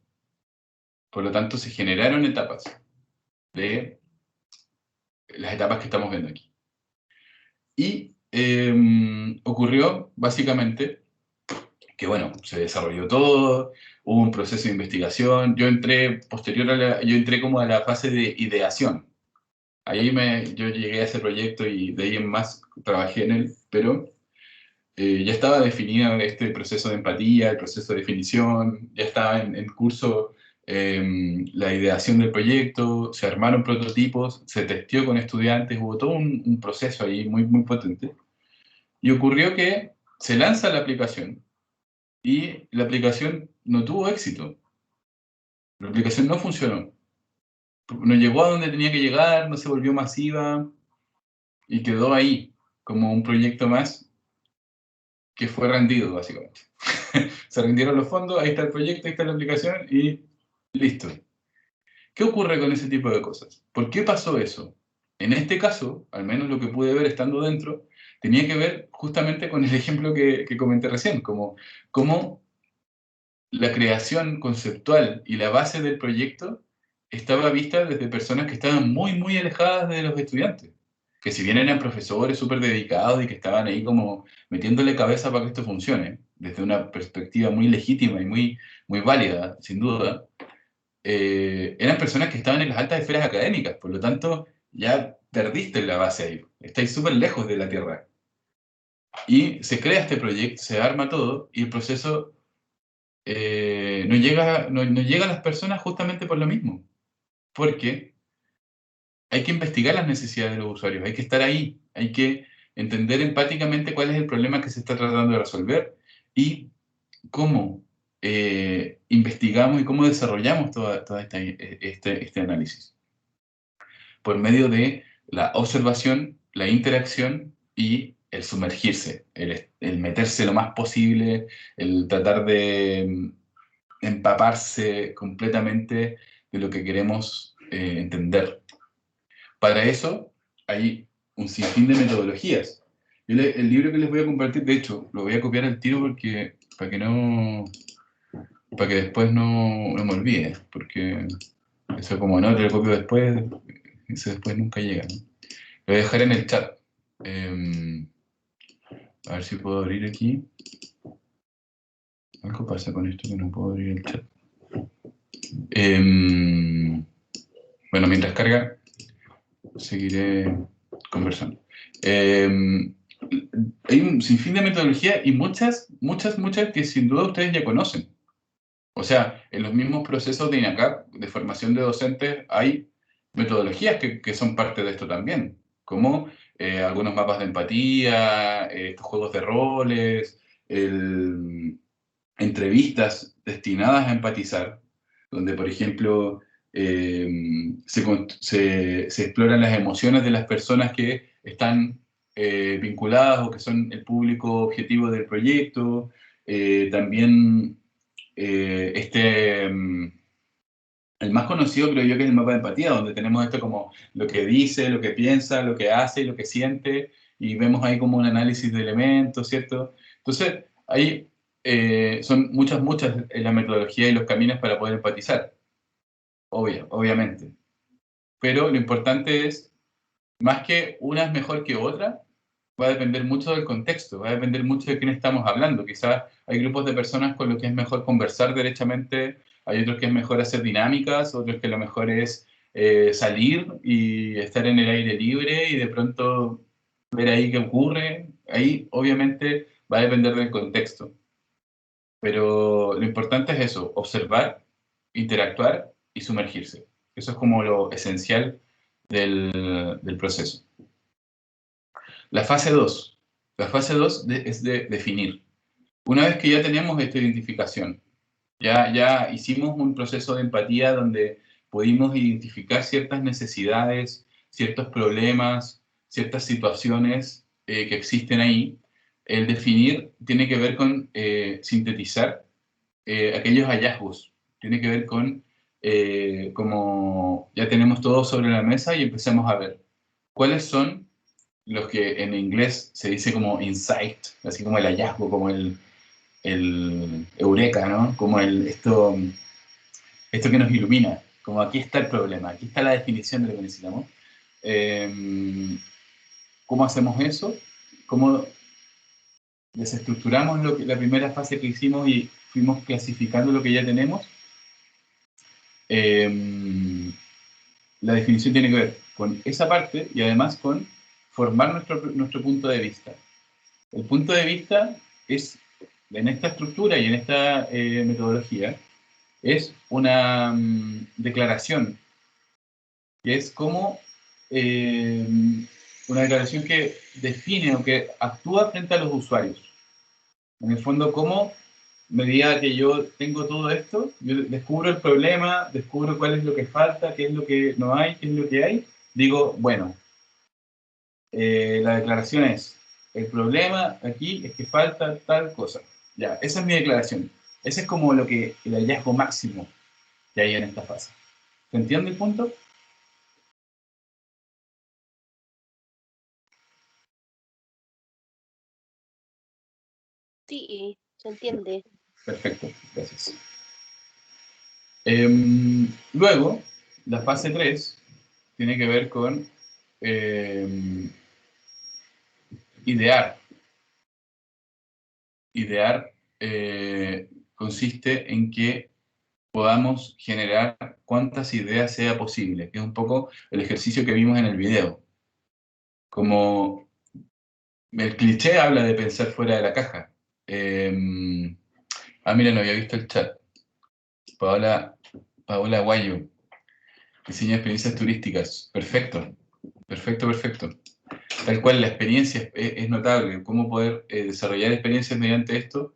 Por lo tanto, se generaron etapas de las etapas que estamos viendo aquí. Y ocurrió, básicamente, que bueno, se desarrolló todo, hubo un proceso de investigación. Yo entré como a la fase de ideación. Ahí yo llegué a ese proyecto y de ahí en más trabajé en él, pero ya estaba definido este proceso de empatía, el proceso de definición, ya estaba en curso la ideación del proyecto, se armaron prototipos, se testeó con estudiantes, hubo todo un proceso ahí muy, muy potente. Y ocurrió que se lanza la aplicación y la aplicación no tuvo éxito. La aplicación no funcionó. No llegó a donde tenía que llegar, no se volvió masiva y quedó ahí como un proyecto más que fue rendido, básicamente. Se rindieron los fondos, ahí está el proyecto, ahí está la aplicación y listo. ¿Qué ocurre con ese tipo de cosas? ¿Por qué pasó eso? En este caso, al menos lo que pude ver estando dentro, tenía que ver justamente con el ejemplo que comenté recién, como la creación conceptual y la base del proyecto estaba vista desde personas que estaban muy, muy alejadas de los estudiantes, que si bien eran profesores súper dedicados y que estaban ahí como metiéndole cabeza para que esto funcione, desde una perspectiva muy legítima y muy, muy válida, sin duda, eran personas que estaban en las altas esferas académicas, por lo tanto, ya perdiste la base ahí, estáis súper lejos de la tierra. Y se crea este proyecto, se arma todo, y el proceso no llega a las personas justamente por lo mismo, porque hay que investigar las necesidades de los usuarios, hay que estar ahí, hay que entender empáticamente cuál es el problema que se está tratando de resolver y cómo investigamos y cómo desarrollamos todo este análisis. Por medio de la observación, la interacción y el sumergirse, el meterse lo más posible, el tratar de empaparse completamente de lo que queremos entender. Para eso hay un sinfín de metodologías. El libro que les voy a compartir, de hecho, lo voy a copiar al tiro para que después no me olvide, porque eso como no, te lo copio después, eso después nunca llega, ¿no? Lo voy a dejar en el chat. A ver si puedo abrir aquí. Algo pasa con esto que no puedo abrir el chat. Bueno, mientras carga, seguiré conversando. Hay un sinfín de metodologías y muchas que sin duda ustedes ya conocen. O sea, en los mismos procesos de INACAP, de formación de docentes, hay metodologías que son parte de esto también, como algunos mapas de empatía, estos juegos de roles, entrevistas destinadas a empatizar, donde, por ejemplo, se exploran las emociones de las personas que están vinculadas o que son el público objetivo del proyecto. También el más conocido creo yo que es el mapa de empatía, donde tenemos esto como lo que dice, lo que piensa, lo que hace y lo que siente, y vemos ahí como un análisis de elementos, ¿cierto? Entonces, ahí son muchas la metodología y los caminos para poder empatizar, obviamente. Pero lo importante es, más que una es mejor que otra, va a depender mucho del contexto, va a depender mucho de quién estamos hablando. Quizás hay grupos de personas con los que es mejor conversar derechamente, hay otros que es mejor hacer dinámicas, otros que lo mejor es salir y estar en el aire libre y de pronto ver ahí qué ocurre. Ahí obviamente va a depender del contexto. Pero lo importante es eso, observar, interactuar y sumergirse. Eso es como lo esencial del proceso. La fase 2. La fase 2 es de definir. Una vez que ya tenemos esta identificación, ya hicimos un proceso de empatía donde pudimos identificar ciertas necesidades, ciertos problemas, ciertas situaciones que existen ahí, el definir tiene que ver con sintetizar aquellos hallazgos. Tiene que ver con como ya tenemos todo sobre la mesa y empecemos a ver cuáles son los que en inglés se dice como insight, así como el hallazgo, como el eureka, ¿no? Como esto que nos ilumina, como aquí está el problema, aquí está la definición de lo que necesitamos. ¿Cómo hacemos eso? ¿Cómo desestructuramos la primera fase que hicimos y fuimos clasificando lo que ya tenemos? La definición tiene que ver con esa parte y además con formar nuestro punto de vista. El punto de vista es, en esta estructura y en esta metodología, es una declaración, que es como una declaración que define o que actúa frente a los usuarios. En el fondo, como medida que yo tengo todo esto, yo descubro el problema, descubro cuál es lo que falta, qué es lo que no hay, qué es lo que hay, digo, bueno, la declaración es, el problema aquí es que falta tal cosa. Ya, esa es mi declaración. Ese es como el hallazgo máximo que hay en esta fase. ¿Se entiende el punto? Sí, se entiende. Perfecto, gracias. Luego, la fase 3 tiene que ver con idear. Idear consiste en que podamos generar cuantas ideas sea posible, que es un poco el ejercicio que vimos en el video. Como el cliché habla de pensar fuera de la caja. Mira, no había visto el chat. Paola Guayo, diseño de experiencias turísticas. Perfecto, perfecto, perfecto. Tal cual, la experiencia es notable. Cómo poder desarrollar experiencias mediante esto,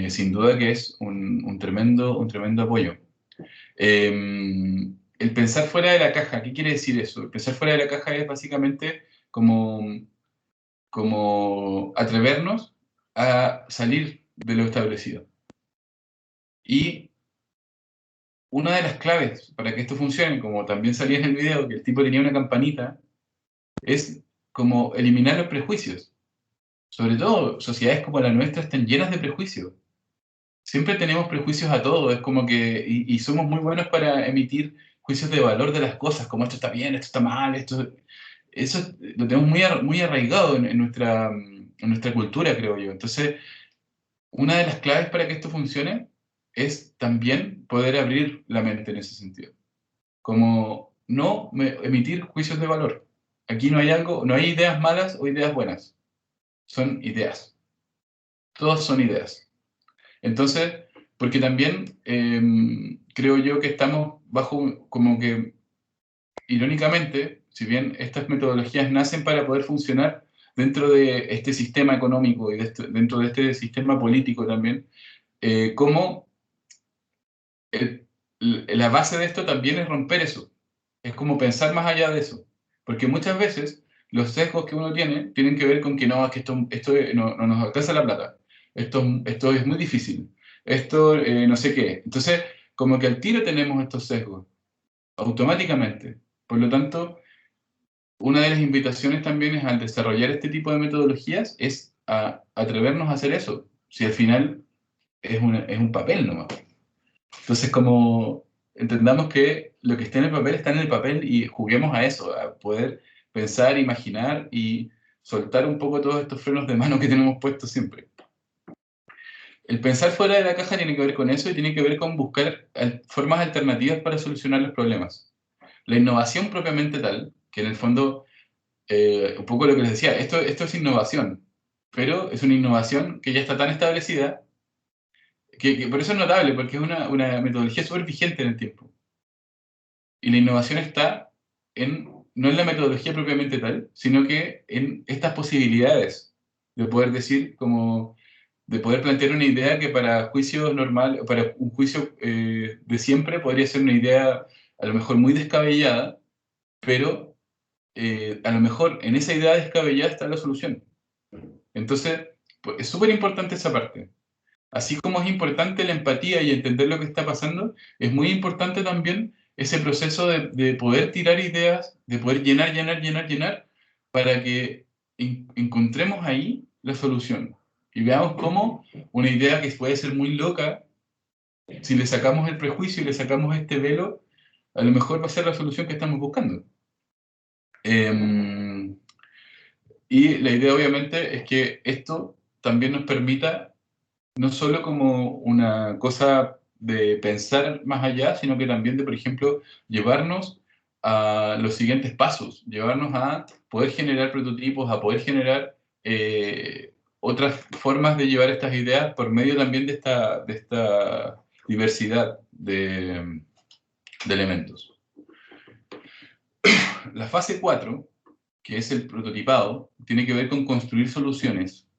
sin duda que es un tremendo apoyo. El pensar fuera de la caja, ¿qué quiere decir eso? El pensar fuera de la caja es básicamente como atrevernos a salir de lo establecido. Y una de las claves para que esto funcione, como también salía en el video, que el tipo tenía una campanita, es como eliminar los prejuicios. Sobre todo, sociedades como la nuestra están llenas de prejuicios. Siempre tenemos prejuicios a todo, es como que, y somos muy buenos para emitir juicios de valor de las cosas, como esto está bien, esto está mal, eso lo tenemos muy arraigado en nuestra cultura, creo yo. Entonces, una de las claves para que esto funcione es también poder abrir la mente en ese sentido. Como no emitir juicios de valor. Aquí no hay ideas malas o ideas buenas. Son ideas. Todas son ideas. Entonces, porque también creo yo que estamos bajo, como que, irónicamente, si bien estas metodologías nacen para poder funcionar dentro de este sistema económico y dentro de este sistema político también, como la base de esto también es romper eso. Es como pensar más allá de eso. Porque muchas veces los sesgos que uno tienen que ver con que no, es que esto no nos alcanza la plata. Esto es muy difícil. Esto no sé qué. Entonces, como que al tiro tenemos estos sesgos, automáticamente. Por lo tanto, una de las invitaciones también es al desarrollar este tipo de metodologías, es a atrevernos a hacer eso. Si al final es un papel nomás. Entonces, como entendamos que lo que está en el papel y juguemos a eso, a poder pensar, imaginar y soltar un poco todos estos frenos de mano que tenemos puestos siempre. El pensar fuera de la caja tiene que ver con eso y tiene que ver con buscar formas alternativas para solucionar los problemas. La innovación propiamente tal, que en el fondo, un poco lo que les decía, esto es innovación, pero es una innovación que ya está tan establecida que por eso es notable, porque es una metodología súper vigente en el tiempo. Y la innovación está no en la metodología propiamente tal, sino que en estas posibilidades de poder decir, de poder plantear una idea que para juicios normal, para un juicio de siempre podría ser una idea a lo mejor muy descabellada, pero a lo mejor en esa idea descabellada está la solución. Entonces, pues, es súper importante esa parte. Así como es importante la empatía y entender lo que está pasando, es muy importante también ese proceso de poder tirar ideas, de poder llenar, para que encontremos ahí la solución. Y veamos cómo una idea que puede ser muy loca, si le sacamos el prejuicio y le sacamos este velo, a lo mejor va a ser la solución que estamos buscando. Y la idea obviamente es que esto también nos permita no solo como una cosa de pensar más allá, sino que también de, por ejemplo, llevarnos a los siguientes pasos, llevarnos a poder generar prototipos, a poder generar otras formas de llevar estas ideas por medio también de esta diversidad de elementos. La fase 4, que es el prototipado, tiene que ver con construir soluciones,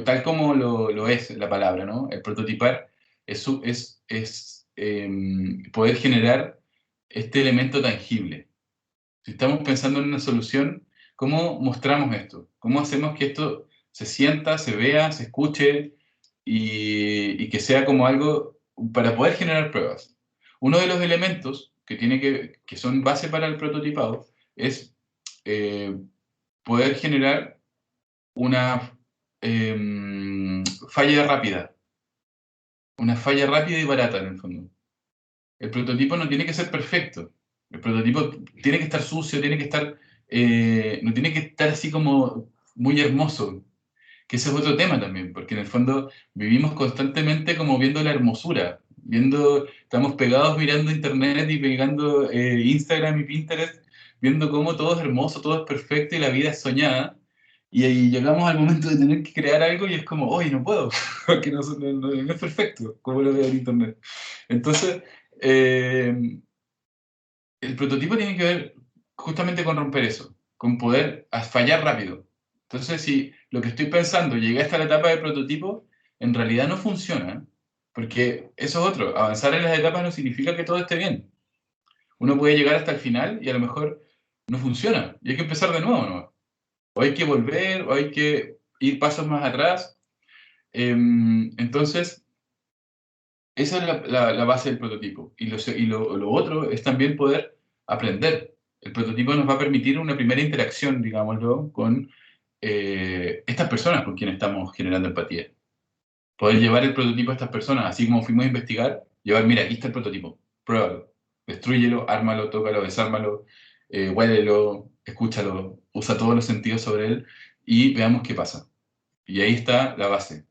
tal como lo es la palabra, ¿no? El prototipar es poder generar este elemento tangible. Si estamos pensando en una solución, ¿cómo mostramos esto? ¿Cómo hacemos que esto se sienta, se vea, se escuche y que sea como algo para poder generar pruebas? Uno de los elementos que son base para el prototipado es poder generar una falla rápida y barata en el fondo. El prototipo no tiene que ser perfecto. El prototipo tiene que estar sucio, no tiene que estar así como muy hermoso. Que ese es otro tema también, porque en el fondo vivimos constantemente como viendo la hermosura, estamos pegados mirando internet y pegando Instagram y Pinterest, viendo cómo todo es hermoso, todo es perfecto y la vida es soñada. Y ahí llegamos al momento de tener que crear algo y es como, oye, no puedo, porque no es perfecto, como lo veo en internet. Entonces, el prototipo tiene que ver justamente con romper eso, con poder fallar rápido. Entonces, si lo que estoy pensando llegué hasta la etapa de prototipo, en realidad no funciona, porque eso es otro. Avanzar en las etapas no significa que todo esté bien. Uno puede llegar hasta el final y a lo mejor no funciona, y hay que empezar de nuevo, ¿no? O hay que volver, o hay que ir pasos más atrás. Entonces, esa es la base del prototipo. Y lo otro es también poder aprender. El prototipo nos va a permitir una primera interacción, digámoslo, con estas personas con quienes estamos generando empatía. Poder llevar el prototipo a estas personas, así como fuimos a investigar, mira, aquí está el prototipo, pruébalo, destrúyelo, ármalo, tócalo, desármalo, huélelo, escúchalo, usa todos los sentidos sobre él y veamos qué pasa. Y ahí está la base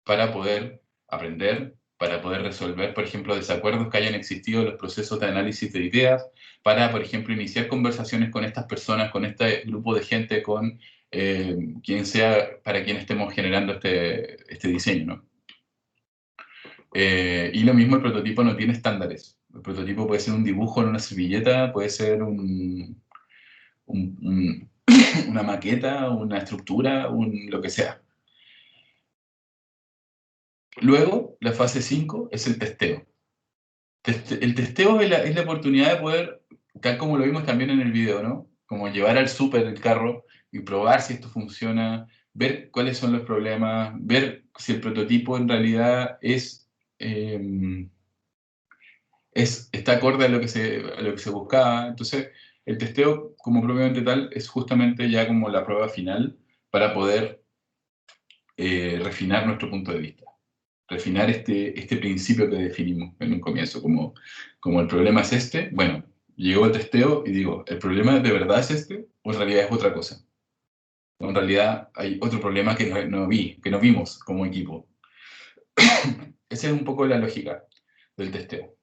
para poder aprender, para poder resolver, por ejemplo, desacuerdos que hayan existido en los procesos de análisis de ideas, para, por ejemplo, iniciar conversaciones con estas personas, con este grupo de gente, con quien sea para quien estemos generando este diseño, ¿no? Y lo mismo, el prototipo no tiene estándares. El prototipo puede ser un dibujo en una servilleta, puede ser una maqueta, una estructura, lo que sea. Luego, la fase 5 es el testeo. El testeo es la oportunidad de poder, tal como lo vimos también en el video, ¿no? Como llevar al súper el carro y probar si esto funciona, ver cuáles son los problemas, ver si el prototipo en realidad está acorde a lo que se buscaba. Entonces, el testeo, como propiamente tal, es justamente ya como la prueba final para poder refinar nuestro punto de vista. Refinar este principio que definimos en un comienzo, como el problema es este, bueno, llegó el testeo y digo, ¿el problema de verdad es este o en realidad es otra cosa? En realidad hay otro problema que no vimos como equipo. Esa es un poco la lógica del testeo.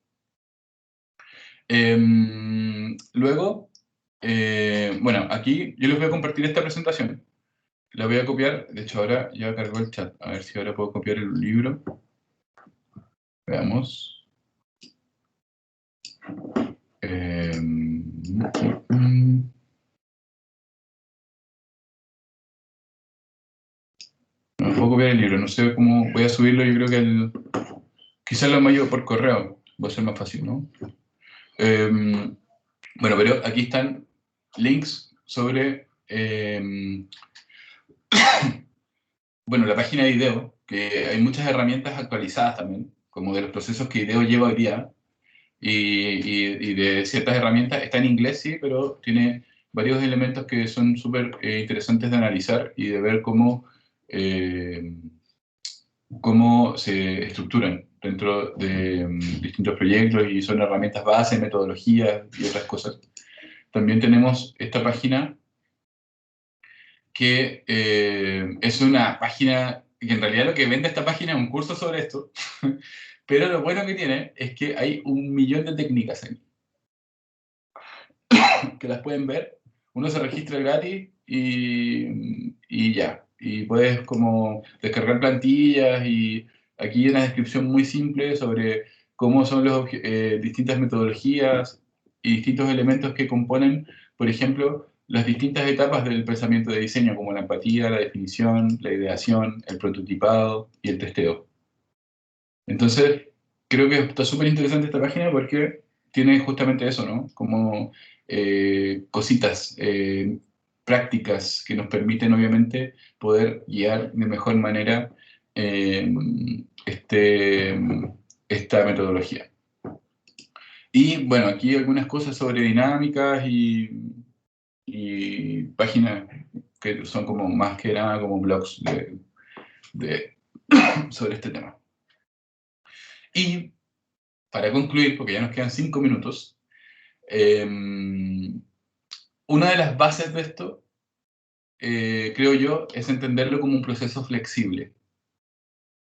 Luego, bueno, aquí yo les voy a compartir esta presentación. La voy a copiar, de hecho ahora ya cargó el chat. A ver si ahora puedo copiar el libro. Veamos. No puedo copiar el libro, no sé cómo voy a subirlo. Yo creo que quizás lo envío por correo, va a ser más fácil, ¿no? Bueno, pero aquí están links sobre bueno, la página de IDEO, que hay muchas herramientas actualizadas también, como de los procesos que IDEO lleva hoy día, y de ciertas herramientas. Está en inglés, sí, pero tiene varios elementos que son súper interesantes de analizar y de ver cómo se estructuran dentro de distintos proyectos, y son herramientas base, metodologías y otras cosas. También tenemos esta página que es una página que en realidad lo que vende esta página es un curso sobre esto, pero lo bueno que tiene es que hay 1 millón de técnicas aquí, que las pueden ver. Uno se registra gratis y ya, y puedes como descargar plantillas, y aquí hay una descripción muy simple sobre cómo son las distintas metodologías y distintos elementos que componen, por ejemplo, las distintas etapas del pensamiento de diseño, como la empatía, la definición, la ideación, el prototipado y el testeo. Entonces, creo que está súper interesante esta página porque tiene justamente eso, ¿no? Como cositas, prácticas que nos permiten, obviamente, poder guiar de mejor manera esta metodología. Y bueno, aquí algunas cosas sobre dinámicas y páginas que son como más que nada como blogs sobre este tema. Y para concluir, porque ya nos quedan 5 minutos, una de las bases de esto, creo yo, es entenderlo como un proceso flexible.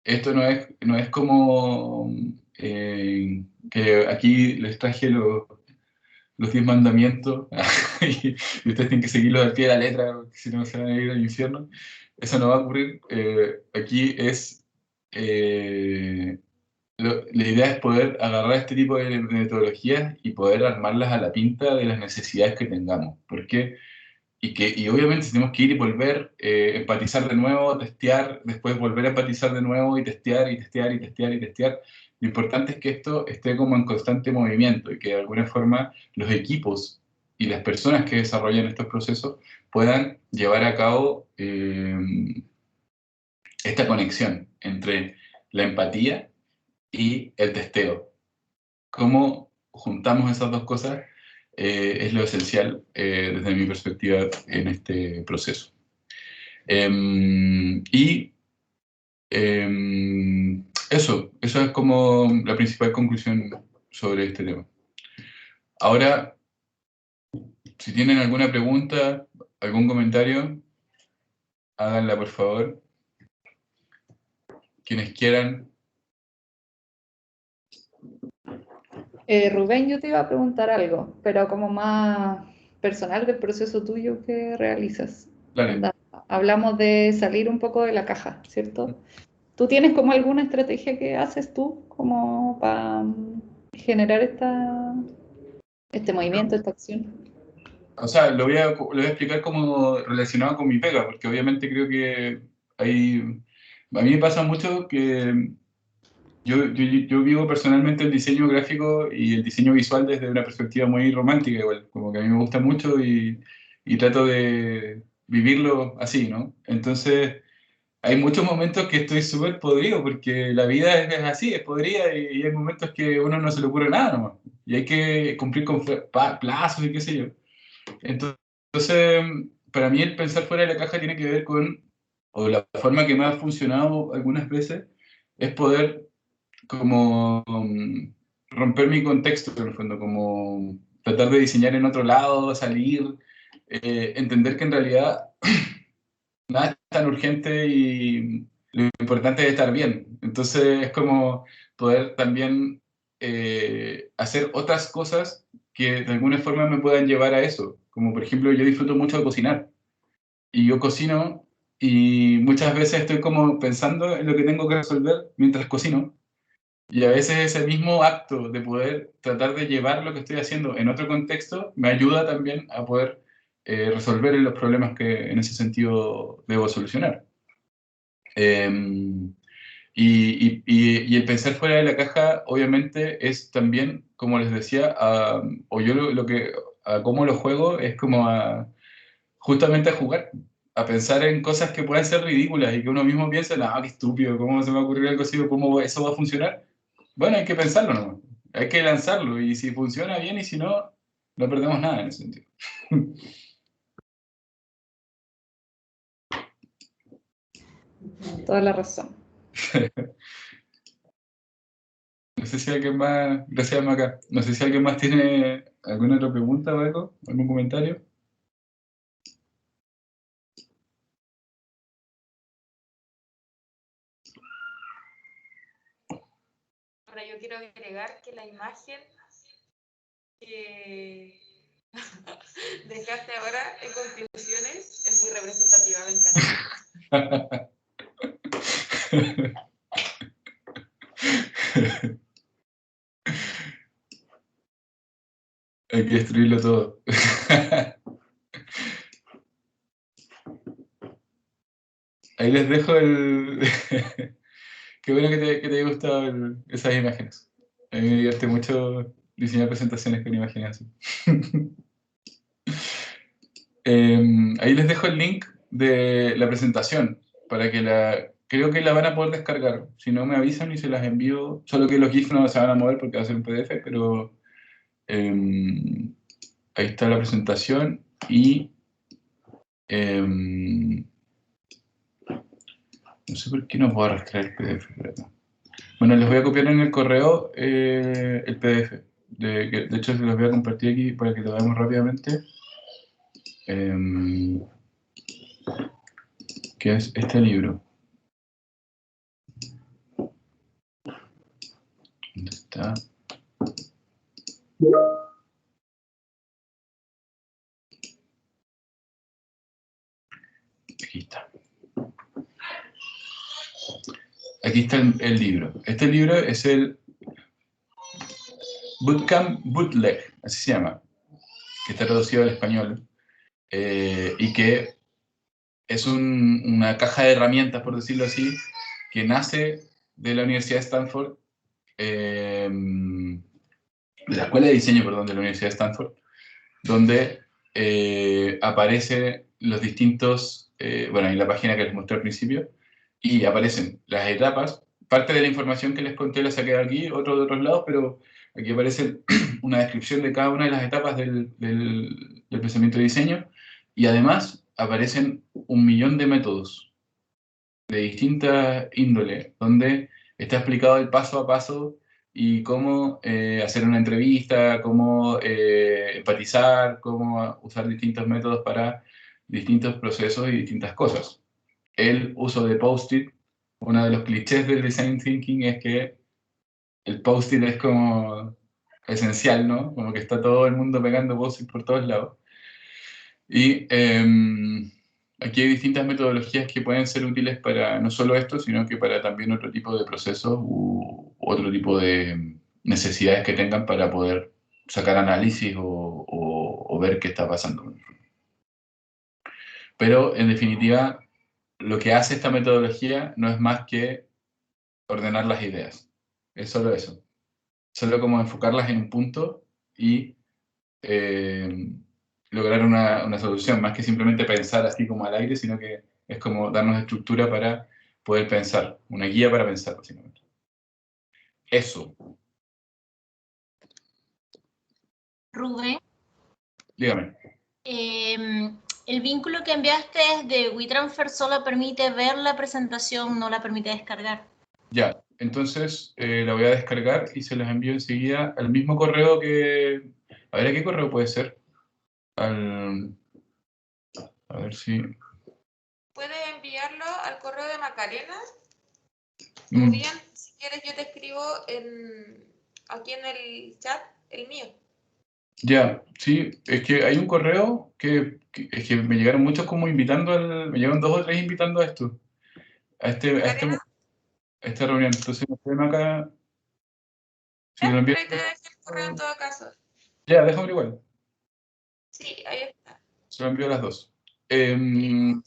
Esto no es como que aquí les traje los 10 mandamientos y ustedes tienen que seguirlos al pie de la letra, porque si no se van a ir al infierno. Eso no va a ocurrir. Aquí es... la idea es poder agarrar este tipo de metodologías y poder armarlas a la pinta de las necesidades que tengamos. Porque, y obviamente tenemos que ir y volver, empatizar de nuevo, testear, después volver a empatizar de nuevo y testear y testear y testear y testear. Lo importante es que esto esté como en constante movimiento y que de alguna forma los equipos y las personas que desarrollan estos procesos puedan llevar a cabo esta conexión entre la empatía y el testeo. Cómo juntamos esas dos cosas es lo esencial desde mi perspectiva en este proceso. Eso es como la principal conclusión sobre este tema. Ahora, si tienen alguna pregunta, algún comentario, háganla por favor. Quienes quieran. Rubén, yo te iba a preguntar algo, pero como más personal del proceso tuyo que realizas. Dale. Hablamos de salir un poco de la caja, ¿cierto? ¿Tú tienes como alguna estrategia que haces tú como para generar este movimiento, esta acción? O sea, lo voy a explicar como relacionado con mi pega, porque obviamente creo que a mí me pasa mucho que yo vivo personalmente el diseño gráfico y el diseño visual desde una perspectiva muy romántica, igual, como que a mí me gusta mucho y trato de vivirlo así, ¿no? Entonces, hay muchos momentos que estoy súper podrido, porque la vida es así, es podrida, y hay momentos que a uno no se le ocurre nada nomás, y hay que cumplir con plazos y qué sé yo. Entonces, para mí el pensar fuera de la caja tiene que ver con, o la forma que me ha funcionado algunas veces, es poder como romper mi contexto, en el fondo, como tratar de diseñar en otro lado, salir, entender que en realidad nada es tan urgente y lo importante es estar bien. Entonces es como poder también hacer otras cosas que de alguna forma me puedan llevar a eso. Como por ejemplo, yo disfruto mucho de cocinar y yo cocino y muchas veces estoy como pensando en lo que tengo que resolver mientras cocino. Y a veces ese mismo acto de poder tratar de llevar lo que estoy haciendo en otro contexto me ayuda también a poder resolver los problemas que en ese sentido debo solucionar. Y el pensar fuera de la caja, obviamente, es también, como les decía, o yo a cómo lo juego es como justamente a jugar, a pensar en cosas que pueden ser ridículas y que uno mismo piensa, no, qué estúpido, ¿cómo se me va a ocurrir algo así? ¿Cómo eso va a funcionar? Bueno, hay que pensarlo nomás, hay que lanzarlo y si funciona bien y si no, no perdemos nada en ese sentido. Toda la razón. No sé si alguien más, gracias Maca, no sé si alguien más tiene alguna otra pregunta o algo, algún comentario. Ahora yo quiero agregar que la imagen que dejaste ahora en conclusiones es muy representativa, me encanta. Hay que destruirlo todo. Ahí les dejo el... Qué bueno que te haya gustado esas imágenes. A mí me divierte mucho diseñar presentaciones con imágenes así. Ahí les dejo el link de la presentación para que creo que la van a poder descargar. Si no me avisan y se las envío, solo que los GIFs no se van a mover porque va a ser un PDF, pero ahí está la presentación y no sé por qué no puedo arrastrar el PDF por acá. Bueno, les voy a copiar en el correo el PDF. De hecho, se los voy a compartir aquí para que lo veamos rápidamente. Que es este libro. ¿Dónde está? Aquí está. Aquí está el libro. Este libro es el Bootcamp Bootleg, así se llama, que está traducido al español, y que es una caja de herramientas, por decirlo así, que nace de la Universidad de Stanford, de la Escuela de Diseño, perdón, de la Universidad de Stanford, donde aparecen los distintos, bueno, en la página que les mostré al principio, y aparecen las etapas. Parte de la información que les conté la saqué de aquí, otro de otros lados, pero aquí aparece una descripción de cada una de las etapas del pensamiento de diseño, y además aparecen 1.000.000 de métodos de distintas índole, donde está explicado el paso a paso y cómo hacer una entrevista, cómo empatizar, cómo usar distintos métodos para distintos procesos y distintas cosas. El uso de post-it, uno de los clichés del design thinking es que el post-it es como esencial, ¿no? Como que está todo el mundo pegando post-it por todos lados. Y aquí hay distintas metodologías que pueden ser útiles para no solo esto, sino que para también otro tipo de procesos u otro tipo de necesidades que tengan para poder sacar análisis o ver qué está pasando. Pero en definitiva, lo que hace esta metodología no es más que ordenar las ideas. Es solo eso. Solo como enfocarlas en un punto y lograr una solución, más que simplemente pensar así como al aire, sino que es como darnos estructura para poder pensar, una guía para pensar, básicamente. Eso. Rubén, Dígame. el vínculo que enviaste es de WeTransfer, solo permite ver la presentación, no la permite descargar. Ya, entonces la voy a descargar y se las envío enseguida al mismo correo que... A ver, ¿a qué correo puede ser? A ver si... Puede enviarlo al correo de Macarena. O Mm. bien, si quieres, yo te escribo aquí en el chat el mío. Ya, sí, es que hay un correo es que me llegaron muchos como invitando me llegaron 2 o 3 invitando a esto, a esta reunión. Entonces, no sé, acá, si me lo envías, Pero ahí te dejé el correo en todo caso. ya, déjame igual, Sí, ahí está. se lo envío a las 2. Tienes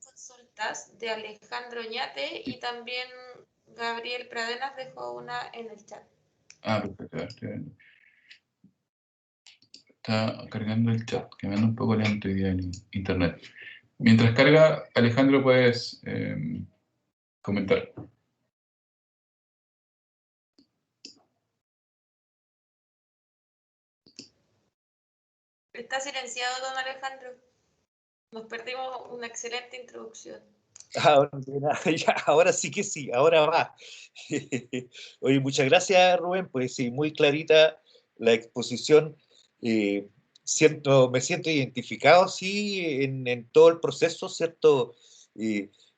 consultas de Alejandro Oñate y también Gabriel Pradenas dejó una en el chat. Perfecto, está cargando el chat, que me anda un poco lento hoy día en internet. Mientras carga, Alejandro, puedes comentar. Está silenciado, don Alejandro. Nos perdimos una excelente introducción. Ahora sí que sí, ahora va. Oye, muchas gracias, Rubén, pues sí, muy clarita la exposición. Me siento identificado, sí, en todo el proceso, ¿cierto?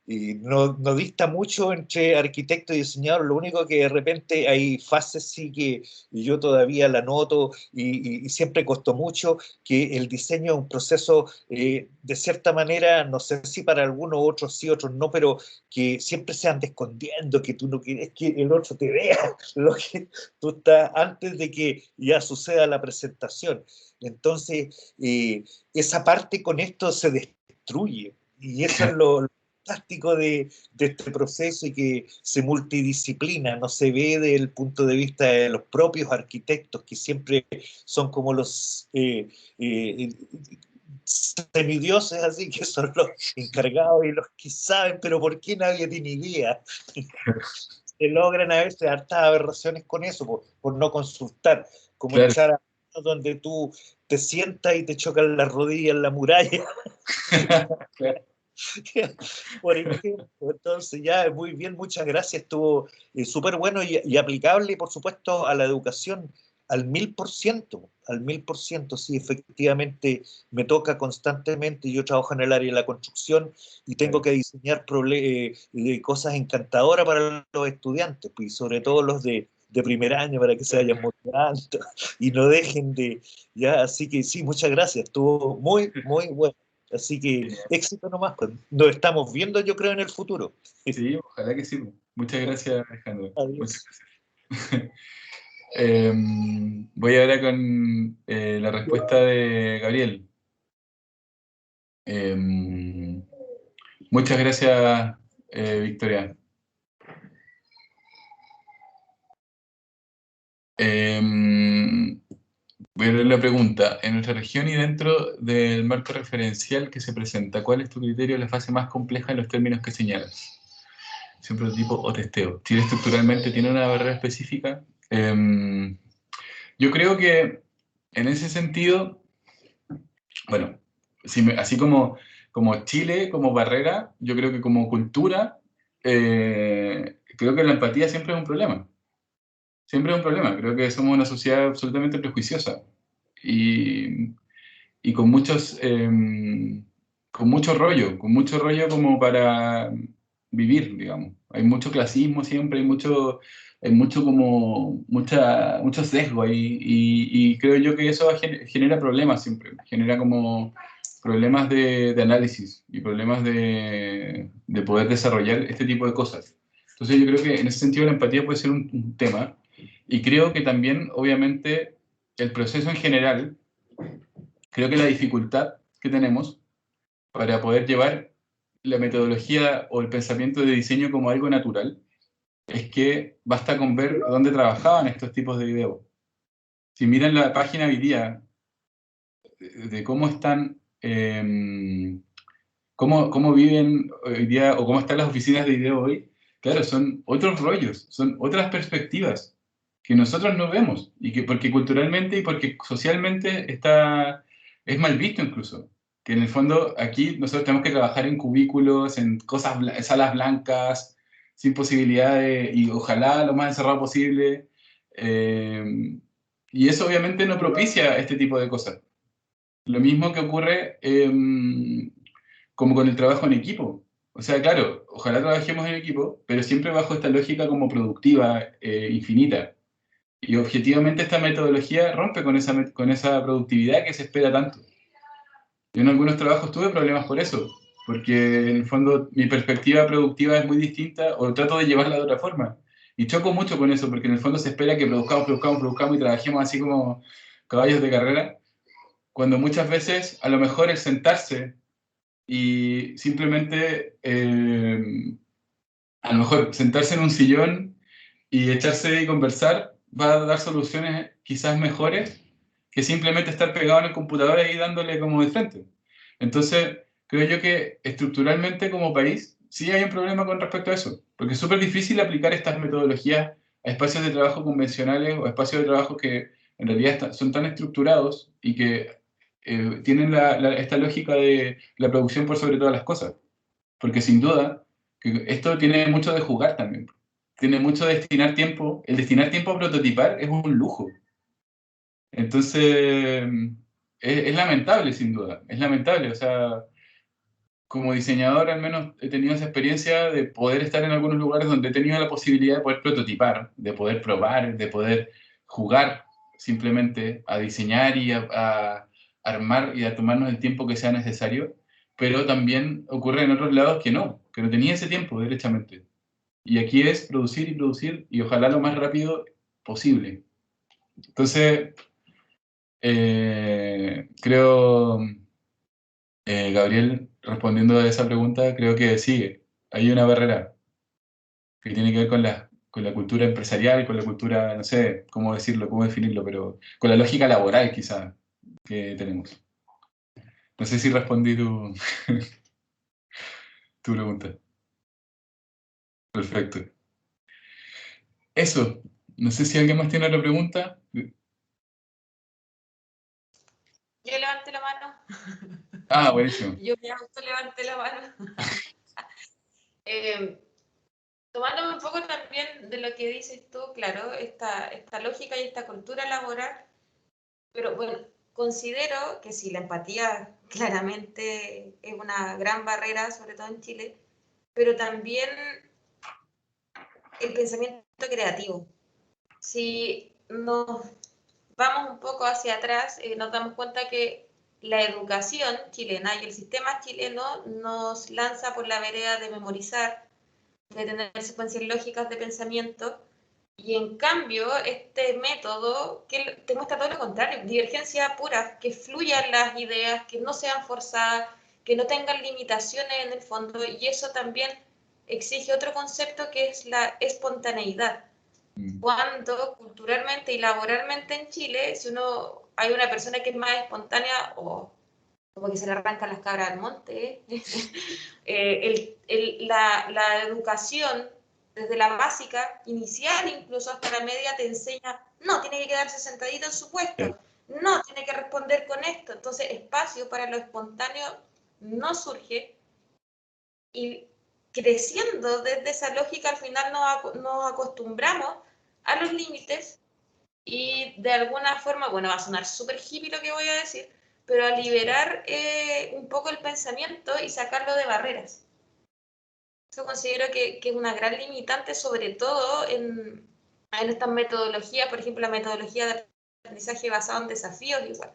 Y no dista mucho entre arquitecto y diseñador, lo único que de repente hay fases sí que yo todavía la noto y siempre costó mucho, que el diseño es un proceso de cierta manera, no sé si para algunos otros sí, otros no, pero que siempre se anda escondiendo, que tú no quieres que el otro te vea lo que tú estás antes de que ya suceda la presentación. Entonces, esa parte con esto se destruye y eso es lo fantástico de este proceso y que se multidisciplina, no se ve desde el punto de vista de los propios arquitectos que siempre son como los semidioses, así que son los encargados y los que saben, pero ¿por qué nadie tiene idea? Se logran a veces hartas aberraciones con eso, por no consultar, como Claro. entrar a donde tú te sientas y te chocan las rodillas en la muralla. Por ejemplo, entonces ya muy bien, muchas gracias, estuvo súper bueno y aplicable, por supuesto, a la educación al 1000%, sí, efectivamente me toca constantemente, yo trabajo en el área de la construcción y tengo que diseñar cosas encantadoras para los estudiantes, pues, y sobre todo los de primer año para que se vayan motivando y no dejen ya, así que sí, muchas gracias, estuvo muy, muy bueno. Así que éxito nomás, pues. Nos estamos viendo, yo creo, en el futuro. Sí, ojalá que sí. Muchas gracias, Alejandro. Adiós. Muchas gracias. Voy ahora con la respuesta de Gabriel. Muchas gracias, Victoria. Voy a leer la pregunta. En nuestra región y dentro del marco referencial que se presenta, ¿cuál es tu criterio de la fase más compleja en los términos que señalas? ¿Es un prototipo o testeo? ¿Chile estructuralmente tiene una barrera específica? Yo creo que en ese sentido, bueno, así como Chile, como barrera, yo creo que como cultura, creo que la empatía siempre es un problema. Siempre es un problema. Creo que somos una sociedad absolutamente prejuiciosa y con mucho rollo como para vivir, digamos. Hay mucho clasismo siempre, hay mucho mucho sesgo ahí, y creo yo que eso genera problemas siempre, genera como problemas de análisis y problemas de poder desarrollar este tipo de cosas. Entonces yo creo que en ese sentido la empatía puede ser un tema, y creo que también, obviamente, el proceso en general, creo que la dificultad que tenemos para poder llevar la metodología o el pensamiento de diseño como algo natural es que basta con ver dónde trabajaban estos tipos de videos. Si miran la página hoy día de cómo están, cómo viven hoy día o cómo están las oficinas de video hoy, claro, son otros rollos, son otras perspectivas que nosotros no vemos, y que porque culturalmente y porque socialmente es mal visto incluso. Que en el fondo aquí nosotros tenemos que trabajar en cubículos, en salas blancas, sin posibilidades, y ojalá lo más encerrado posible. Y eso obviamente no propicia este tipo de cosas. Lo mismo que ocurre como con el trabajo en equipo. O sea, claro, ojalá trabajemos en equipo, pero siempre bajo esta lógica como productiva, infinita. Y objetivamente esta metodología rompe con esa productividad que se espera tanto. Yo en algunos trabajos tuve problemas por eso, porque en el fondo mi perspectiva productiva es muy distinta o trato de llevarla de otra forma. Y choco mucho con eso, porque en el fondo se espera que produzcamos y trabajemos así como caballos de carrera, cuando muchas veces a lo mejor el sentarse y simplemente, a lo mejor sentarse en un sillón y echarse y conversar va a dar soluciones quizás mejores que simplemente estar pegado en el computador ahí dándole como de frente. Entonces, creo yo que estructuralmente como país sí hay un problema con respecto a eso, porque es súper difícil aplicar estas metodologías a espacios de trabajo convencionales o a espacios de trabajo que en realidad son tan estructurados y que tienen esta lógica de la producción por sobre todas las cosas. Porque sin duda, que esto tiene mucho de jugar también. Tiene mucho de destinar tiempo. El destinar tiempo a prototipar es un lujo. Entonces, es lamentable, sin duda. Es lamentable. O sea, como diseñador al menos he tenido esa experiencia de poder estar en algunos lugares donde he tenido la posibilidad de poder prototipar, de poder probar, de poder jugar simplemente a diseñar y a armar y a tomarnos el tiempo que sea necesario, pero también ocurre en otros lados que no tenía ese tiempo derechamente. Y aquí es producir y ojalá lo más rápido posible. Entonces, creo, Gabriel, respondiendo a esa pregunta, creo que sí, hay una barrera que tiene que ver con la cultura empresarial, con la cultura, no sé cómo decirlo, cómo definirlo, pero con la lógica laboral quizá que tenemos. No sé si respondí tu pregunta. Perfecto. Eso, no sé si alguien más tiene otra pregunta. Yo levanté la mano. Ah, buenísimo. Yo me auto levanté la mano. Tomándome un poco también de lo que dices tú, claro, esta lógica y esta cultura laboral, pero bueno, considero que sí, la empatía claramente es una gran barrera, sobre todo en Chile, pero también el pensamiento creativo. Si nos vamos un poco hacia atrás, nos damos cuenta que la educación chilena y el sistema chileno nos lanza por la vereda de memorizar, de tener secuencias lógicas de pensamiento, y en cambio este método que te muestra todo lo contrario, divergencia pura, que fluyan las ideas, que no sean forzadas, que no tengan limitaciones en el fondo, y eso también exige otro concepto que es la espontaneidad. Cuando culturalmente y laboralmente en Chile, si hay una persona que es más espontánea, o como que se le arrancan las cabras al monte, la educación desde la básica, inicial incluso hasta la media, te enseña, no, tiene que quedarse sentadito en su puesto, no, tiene que responder con esto. Entonces, espacio para lo espontáneo no surge, y creciendo desde esa lógica, al final nos acostumbramos a los límites y de alguna forma, bueno, va a sonar súper hippie lo que voy a decir, pero a liberar un poco el pensamiento y sacarlo de barreras. Eso considero que es una gran limitante, sobre todo en estas metodologías, por ejemplo, la metodología de aprendizaje basado en desafíos igual.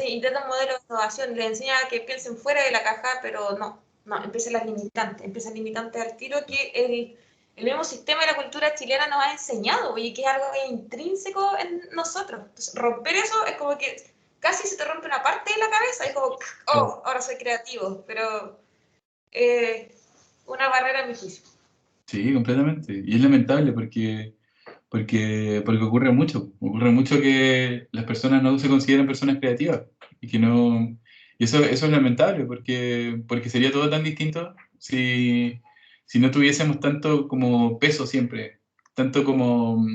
Intenta un modelo de innovación, le enseña a que piensen fuera de la caja, pero no, empiezan las limitantes al tiro que el mismo sistema de la cultura chilena nos ha enseñado, y que es algo intrínseco en nosotros. Entonces, romper eso es como que casi se te rompe una parte de la cabeza, es como, oh, ahora soy creativo, pero una barrera en mi juicio. Sí, completamente. Y es lamentable porque ocurre mucho que las personas no se consideran personas creativas y que no... Y eso es lamentable porque sería todo tan distinto si no tuviésemos tanto como peso siempre, tanto como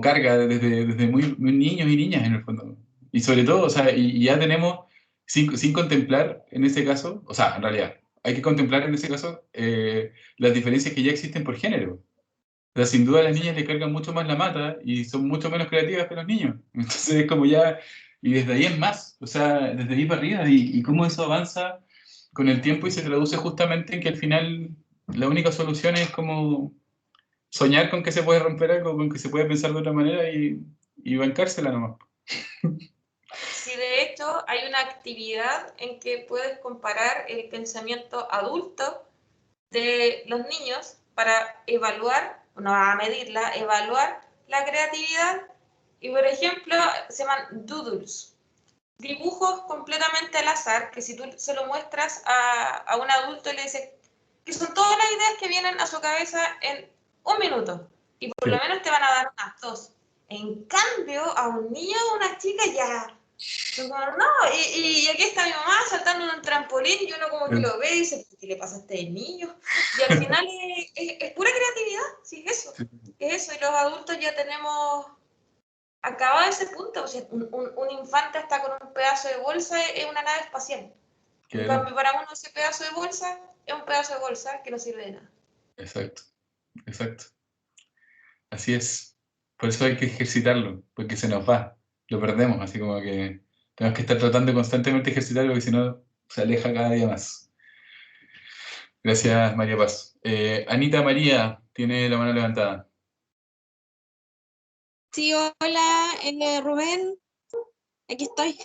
carga desde muy niños y niñas en el fondo. Y sobre todo, o sea, y ya tenemos, sin contemplar en ese caso, o sea, en realidad, hay que contemplar en ese caso las diferencias que ya existen por género. O sea, sin duda las niñas le cargan mucho más la mata y son mucho menos creativas que los niños. Entonces es como ya, y desde ahí es más, o sea, desde ahí para arriba, y cómo eso avanza con el tiempo y se traduce justamente en que al final la única solución es como soñar con que se puede romper algo, con que se puede pensar de otra manera y bancársela nomás. Sí, de hecho, hay una actividad en que puedes comparar el pensamiento adulto de los niños para evaluar, no a medirla, evaluar la creatividad. Y por ejemplo, se llaman doodles, dibujos completamente al azar, que si tú se lo muestras a un adulto y le dices que son todas las ideas que vienen a su cabeza en un minuto, y por lo menos te van a dar unas 2. En cambio, a un niño o una chica ya... No, y aquí está mi mamá saltando en un trampolín y uno como que lo ve y dice, ¿qué le pasa a este niño? Y al final es pura creatividad, sí, es eso. Es eso, y los adultos ya tenemos acabado ese punto. O sea, un infante está con un pedazo de bolsa, es una nave espacial. En cambio, para uno ese pedazo de bolsa es un pedazo de bolsa que no sirve de nada. Exacto, exacto. Así es. Por eso hay que ejercitarlo, porque se nos va, lo perdemos, así como que tenemos que estar tratando constantemente de ejercitarlo, porque si no se aleja cada día más. Gracias, María Paz. Anita María tiene la mano levantada. Sí, hola, Rubén, aquí estoy.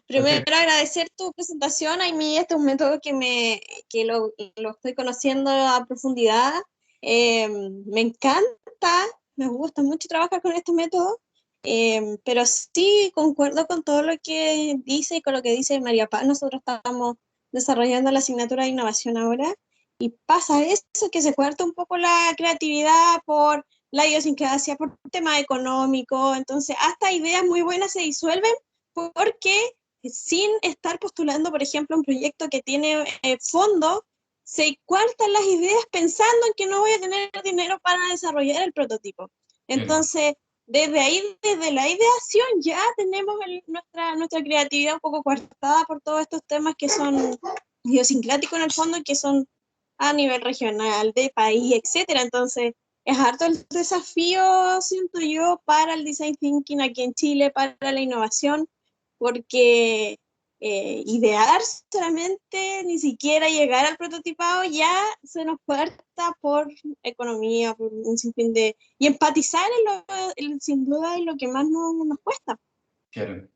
Primero agradecer tu presentación. A mí este es un método que lo estoy conociendo a profundidad. Me encanta, me gusta mucho trabajar con este método, pero sí concuerdo con todo lo que dice y con lo que dice María Paz. Nosotros estamos desarrollando la asignatura de innovación ahora y pasa eso, que se cuarta un poco la creatividad por la idiosincrasia, por tema económico. Entonces hasta ideas muy buenas se disuelven porque sin estar postulando, por ejemplo, un proyecto que tiene fondo, se cuartan las ideas pensando en que no voy a tener dinero para desarrollar el prototipo. Entonces, desde ahí, desde la ideación, ya tenemos nuestra creatividad un poco coartada por todos estos temas que son idiosincráticos en el fondo y que son a nivel regional, de país, etcétera. Entonces, es harto el desafío, siento yo, para el design thinking aquí en Chile, para la innovación, porque idear solamente, ni siquiera llegar al prototipado, ya se nos cuarta por economía, por un sinfín de... Y empatizar sin duda es lo que más nos cuesta. Claro.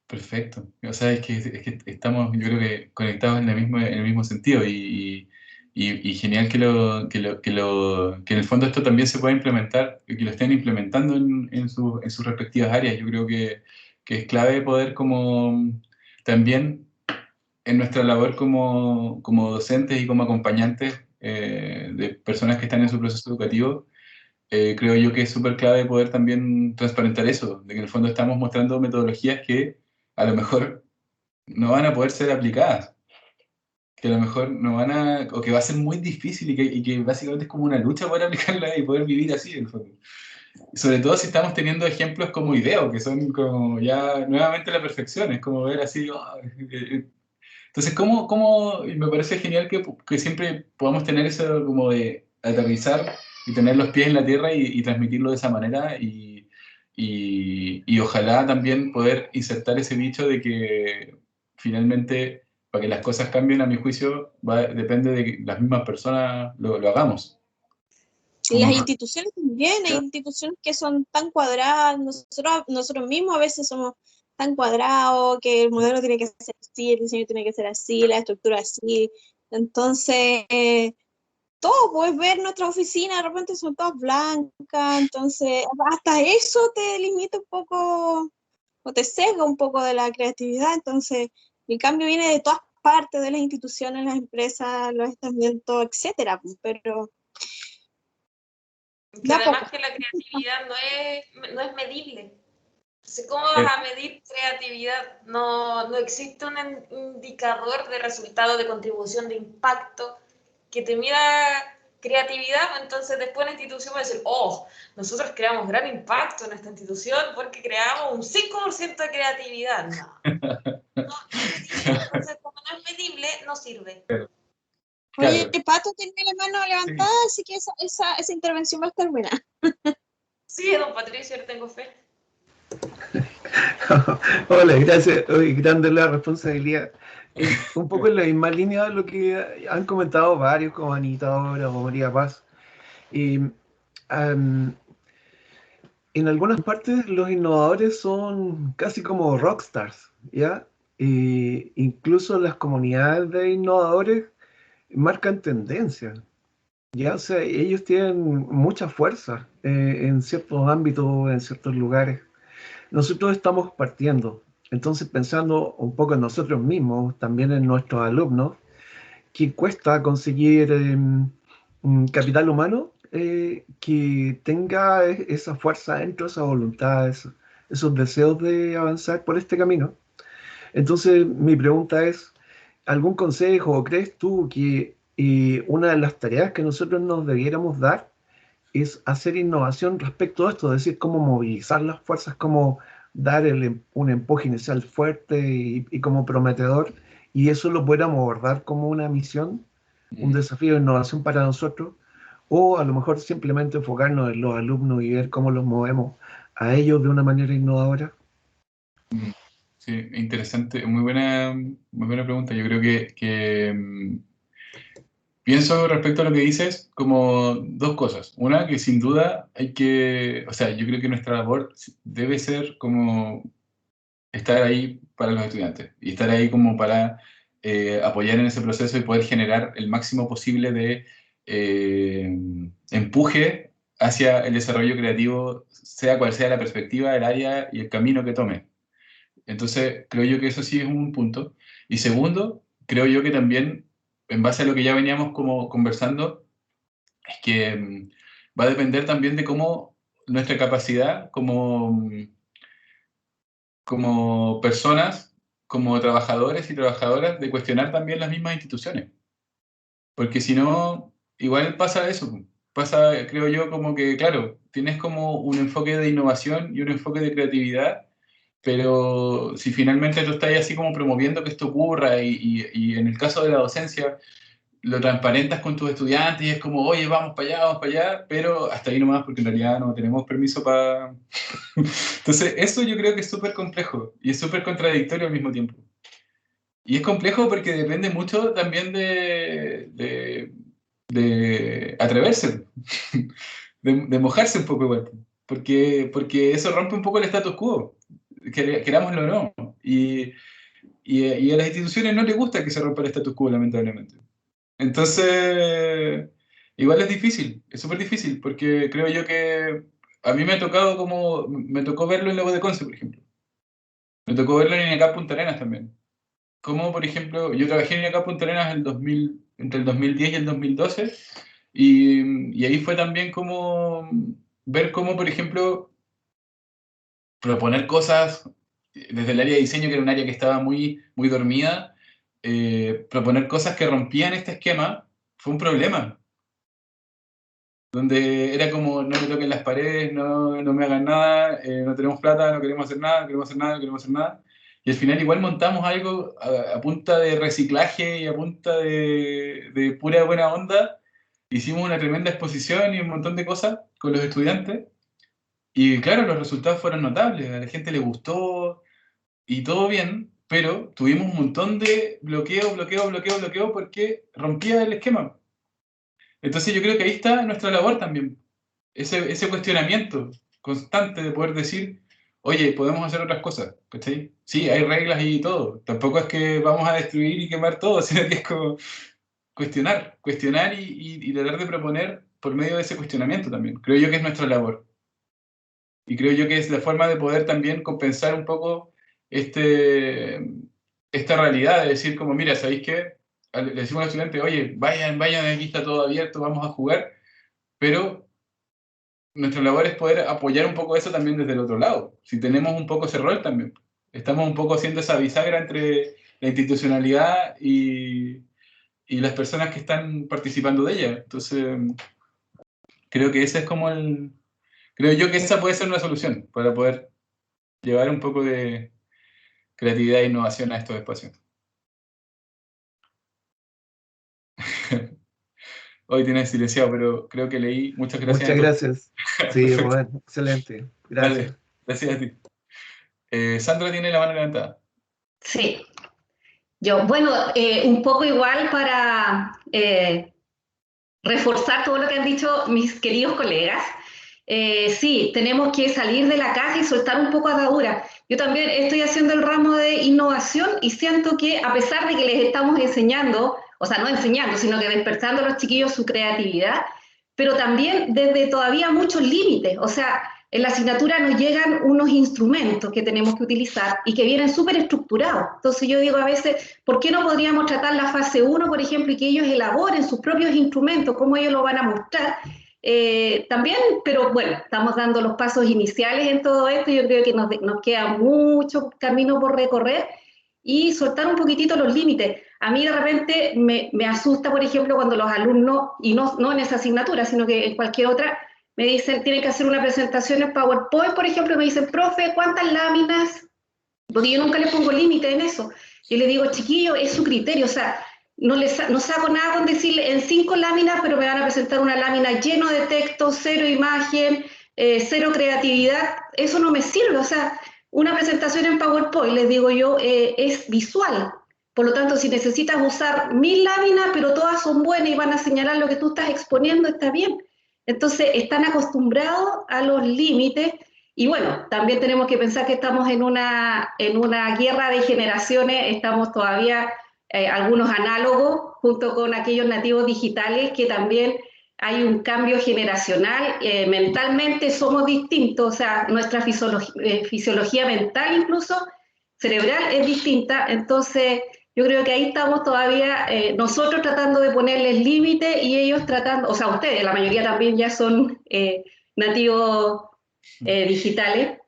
Perfecto. O sea, es que estamos, yo creo que conectados en el mismo sentido y genial que en el fondo esto también se pueda implementar, que lo estén implementando en sus respectivas áreas. Yo creo que es clave poder como también en nuestra labor como docentes y como acompañantes de personas que están en su proceso educativo, creo yo que es súper clave poder también transparentar eso, de que en el fondo estamos mostrando metodologías que a lo mejor no van a poder ser aplicadas, que a lo mejor no van a, o que va a ser muy difícil y que básicamente es como una lucha poder aplicarla y poder vivir así, en el fondo. Sobre todo si estamos teniendo ejemplos como IDEO, que son como ya nuevamente la perfección, es como ver así. Entonces, y me parece genial que siempre podamos tener eso como de aterrizar y tener los pies en la tierra y transmitirlo de esa manera y ojalá también poder insertar ese bicho de que finalmente para que las cosas cambien, a mi juicio, depende de que las mismas personas lo hagamos. Y las instituciones también, hay instituciones que son tan cuadradas, nosotros mismos a veces somos tan cuadrados, que el modelo tiene que ser así, el diseño tiene que ser así, la estructura así. Entonces, todo, puedes ver nuestra oficina, de repente son todas blancas, entonces hasta eso te limita un poco, o te sesga un poco de la creatividad. Entonces, el cambio viene de todas partes, de las instituciones, las empresas, los estamentos, etcétera, pero... Que además que la creatividad no es medible. Entonces, ¿cómo vas a medir creatividad? No existe un indicador de resultado, de contribución, de impacto que te mida creatividad. Entonces después la institución va a decir, nosotros creamos gran impacto en esta institución porque creamos un 5% de creatividad. No es medible. Entonces, como no es medible, no sirve. Oye, Pato tiene la mano levantada, así que esa intervención va a estar buena. Sí, don Patricio, yo tengo fe. Hola, gracias. Oye, grande la responsabilidad. Un poco en la misma línea de lo que han comentado varios, como Anita ahora o María Paz. Y, en algunas partes los innovadores son casi como rockstars, ¿ya? Y incluso las comunidades de innovadores marcan tendencia, ¿ya? O sea, ellos tienen mucha fuerza en ciertos ámbitos, en ciertos lugares. Nosotros estamos partiendo, entonces pensando un poco en nosotros mismos, también en nuestros alumnos, que cuesta conseguir un capital humano que tenga esa fuerza dentro, esa voluntad, esos deseos de avanzar por este camino. Entonces, mi pregunta es, ¿algún consejo o crees tú que una de las tareas que nosotros nos debiéramos dar es hacer innovación respecto a esto? Es decir, cómo movilizar las fuerzas, cómo dar un empuje inicial fuerte y como prometedor, y eso lo pudiéramos abordar como una misión, un desafío de innovación para nosotros, o a lo mejor simplemente enfocarnos en los alumnos y ver cómo los movemos a ellos de una manera innovadora. Sí, interesante, muy buena pregunta. Yo creo que pienso respecto a lo que dices como dos cosas. Una, que sin duda hay que, o sea, yo creo que nuestra labor debe ser como estar ahí para los estudiantes y estar ahí como para apoyar en ese proceso y poder generar el máximo posible de empuje hacia el desarrollo creativo, sea cual sea la perspectiva, el área y el camino que tome. Entonces, creo yo que eso sí es un punto. Y segundo, creo yo que también, en base a lo que ya veníamos como conversando, es que va a depender también de cómo nuestra capacidad como personas, como trabajadores y trabajadoras, de cuestionar también las mismas instituciones. Porque si no, igual pasa eso. Pasa, creo yo, como que, claro, tienes como un enfoque de innovación y un enfoque de creatividad, pero si finalmente tú estás así como promoviendo que esto ocurra y en el caso de la docencia lo transparentas con tus estudiantes y es como, oye, vamos para allá, pero hasta ahí nomás porque en realidad no tenemos permiso para... Entonces, eso yo creo que es súper complejo y es súper contradictorio al mismo tiempo. Y es complejo porque depende mucho también de atreverse, de mojarse un poco igual, porque eso rompe un poco el status quo, querámoslo o no. Y a las instituciones no les gusta que se rompa el status quo, lamentablemente. Entonces, igual es súper difícil, porque creo yo que a mí me tocó verlo en la U de Conce, por ejemplo. Me tocó verlo en INECAP Punta Arenas también. Como, por ejemplo, yo trabajé en INECAP Punta Arenas entre el 2010 y el 2012, y ahí fue también como ver cómo, por ejemplo, proponer cosas desde el área de diseño, que era un área que estaba muy, muy dormida, proponer cosas que rompían este esquema fue un problema. Donde era como, no me toquen las paredes, no me hagan nada, no tenemos plata, no queremos hacer nada, no queremos hacer nada, no queremos hacer nada. Y al final igual montamos algo a punta de reciclaje y a punta de pura buena onda. Hicimos una tremenda exposición y un montón de cosas con los estudiantes. Y claro, los resultados fueron notables, a la gente le gustó y todo bien, pero tuvimos un montón de bloqueo porque rompía el esquema. Entonces yo creo que ahí está nuestra labor también, ese cuestionamiento constante de poder decir, oye, podemos hacer otras cosas, ¿cachai? Sí, hay reglas y todo, tampoco es que vamos a destruir y quemar todo, sino que es como cuestionar y tratar de proponer por medio de ese cuestionamiento también. Creo yo que es nuestra labor. Y creo yo que es la forma de poder también compensar un poco esta realidad de decir como, mira, ¿sabéis qué? Le decimos al estudiante, oye, vayan, aquí está todo abierto, vamos a jugar, pero nuestra labor es poder apoyar un poco eso también desde el otro lado. Si tenemos un poco ese rol también. Estamos un poco haciendo esa bisagra entre la institucionalidad y las personas que están participando de ella. Entonces, creo que ese es como creo yo que esa puede ser una solución para poder llevar un poco de creatividad e innovación a estos espacios. Hoy tienes silenciado, pero creo que leí. Muchas gracias. Muchas gracias. Sí, bueno, excelente. Gracias. Vale, gracias a ti. Sandra tiene la mano levantada. Sí. Bueno, un poco igual para reforzar todo lo que han dicho mis queridos colegas. Sí, tenemos que salir de la caja y soltar un poco atadura. Yo también estoy haciendo el ramo de innovación y siento que a pesar de que les estamos enseñando, o sea, no enseñando, sino que despertando a los chiquillos su creatividad, pero también desde todavía muchos límites. O sea, en la asignatura nos llegan unos instrumentos que tenemos que utilizar y que vienen súper estructurados. Entonces yo digo a veces, ¿por qué no podríamos tratar la fase 1, por ejemplo, y que ellos elaboren sus propios instrumentos, cómo ellos lo van a mostrar? También, pero bueno, estamos dando los pasos iniciales en todo esto. Yo creo que nos queda mucho camino por recorrer y soltar un poquitito los límites. A mí de repente me asusta, por ejemplo, cuando los alumnos, y no en esa asignatura, sino que en cualquier otra, me dicen, tienen que hacer una presentación en PowerPoint, por ejemplo, me dicen, profe, ¿cuántas láminas? Porque yo nunca les pongo límite en eso. Yo les digo, chiquillo, es su criterio, o sea, no saco nada con decirle en 5 láminas, pero me van a presentar una lámina lleno de texto, 0 imagen, 0 creatividad. Eso no me sirve, o sea, una presentación en PowerPoint, les digo yo, es visual. Por lo tanto, si necesitas usar 1000 láminas, pero todas son buenas y van a señalar lo que tú estás exponiendo, está bien. Entonces, están acostumbrados a los límites y bueno, también tenemos que pensar que estamos en una guerra de generaciones, estamos todavía algunos análogos junto con aquellos nativos digitales que también hay un cambio generacional, mentalmente somos distintos, o sea, nuestra fisiología mental incluso, cerebral es distinta, entonces yo creo que ahí estamos todavía nosotros tratando de ponerles límites y ellos tratando, o sea, ustedes, la mayoría también ya son nativos digitales,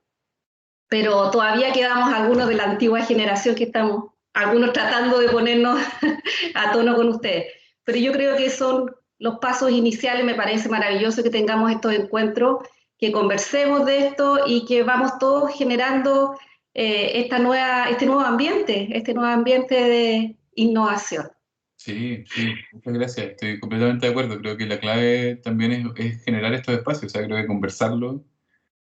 pero todavía quedamos algunos de la antigua generación que estamos, algunos tratando de ponernos a tono con ustedes. Pero yo creo que son los pasos iniciales, me parece maravilloso que tengamos estos encuentros, que conversemos de esto y que vamos todos generando este nuevo ambiente de innovación. Sí, muchas gracias. Estoy completamente de acuerdo. Creo que la clave también es generar estos espacios. O sea, creo que conversarlo,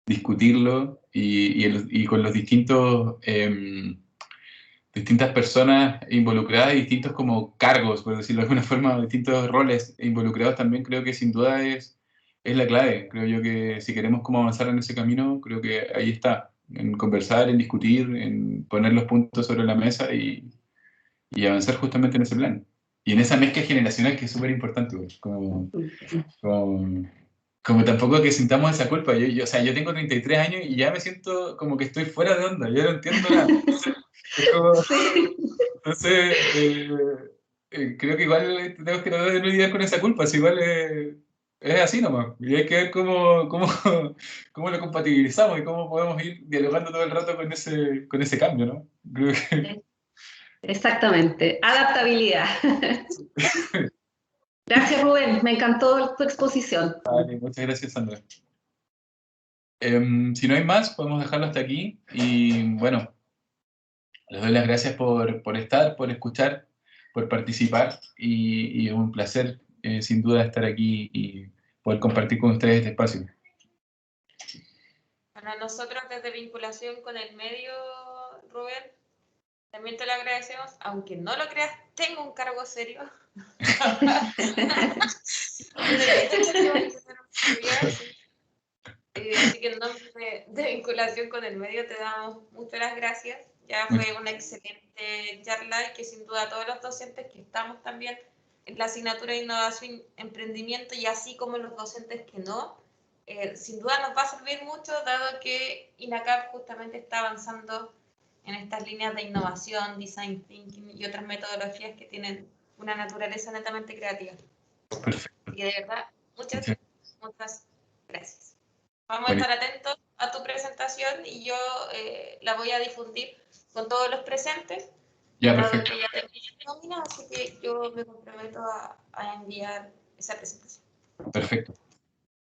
discutirlo y con los distintas personas involucradas y distintos como cargos, por decirlo de alguna forma, distintos roles involucrados también creo que sin duda es la clave. Creo yo que si queremos como avanzar en ese camino, creo que ahí está, en conversar, en discutir, en poner los puntos sobre la mesa y avanzar justamente en ese plan. Y en esa mezcla generacional que es súper importante, como tampoco que sintamos esa culpa. O sea, yo tengo 33 años y ya me siento como que estoy fuera de onda, yo no entiendo nada. Entonces, creo que igual tenemos que no lidiar con esa culpa, si igual es así nomás. Y hay que ver cómo lo compatibilizamos y cómo podemos ir dialogando todo el rato con ese cambio, ¿no? Creo que... Exactamente, adaptabilidad. Gracias, Rubén, me encantó tu exposición. Vale, muchas gracias, Sandra. Si no hay más, podemos dejarlo hasta aquí. Y bueno, les doy las gracias por estar, por escuchar, por participar. Y es un placer, sin duda, estar aquí y poder compartir con ustedes este espacio. Para nosotros, desde vinculación con el medio, Rubén, también te lo agradecemos, aunque no lo creas, tengo un cargo serio. Así que en nombre de vinculación con el medio te damos muchas las gracias. Ya fue una excelente charla y que sin duda todos los docentes que estamos también en la asignatura de innovación, emprendimiento y así como los docentes que no, sin duda nos va a servir mucho dado que INACAP justamente está avanzando en estas líneas de innovación, design thinking y otras metodologías que tienen una naturaleza netamente creativa. Perfecto. Y de verdad, muchas gracias. Vamos a estar atentos a tu presentación y yo la voy a difundir con todos los presentes. Ya, perfecto. Que ya terminé la nómina, así que yo me comprometo a enviar esa presentación. Perfecto.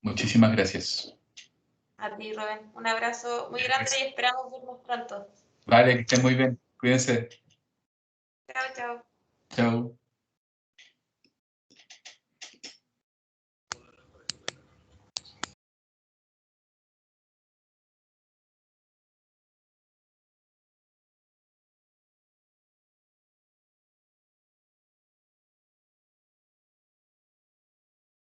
Muchísimas gracias. A ti, Rubén. Un abrazo muy grande y esperamos vernos pronto. Vale, que estén muy bien. Cuídense. Chao, chao. Chao.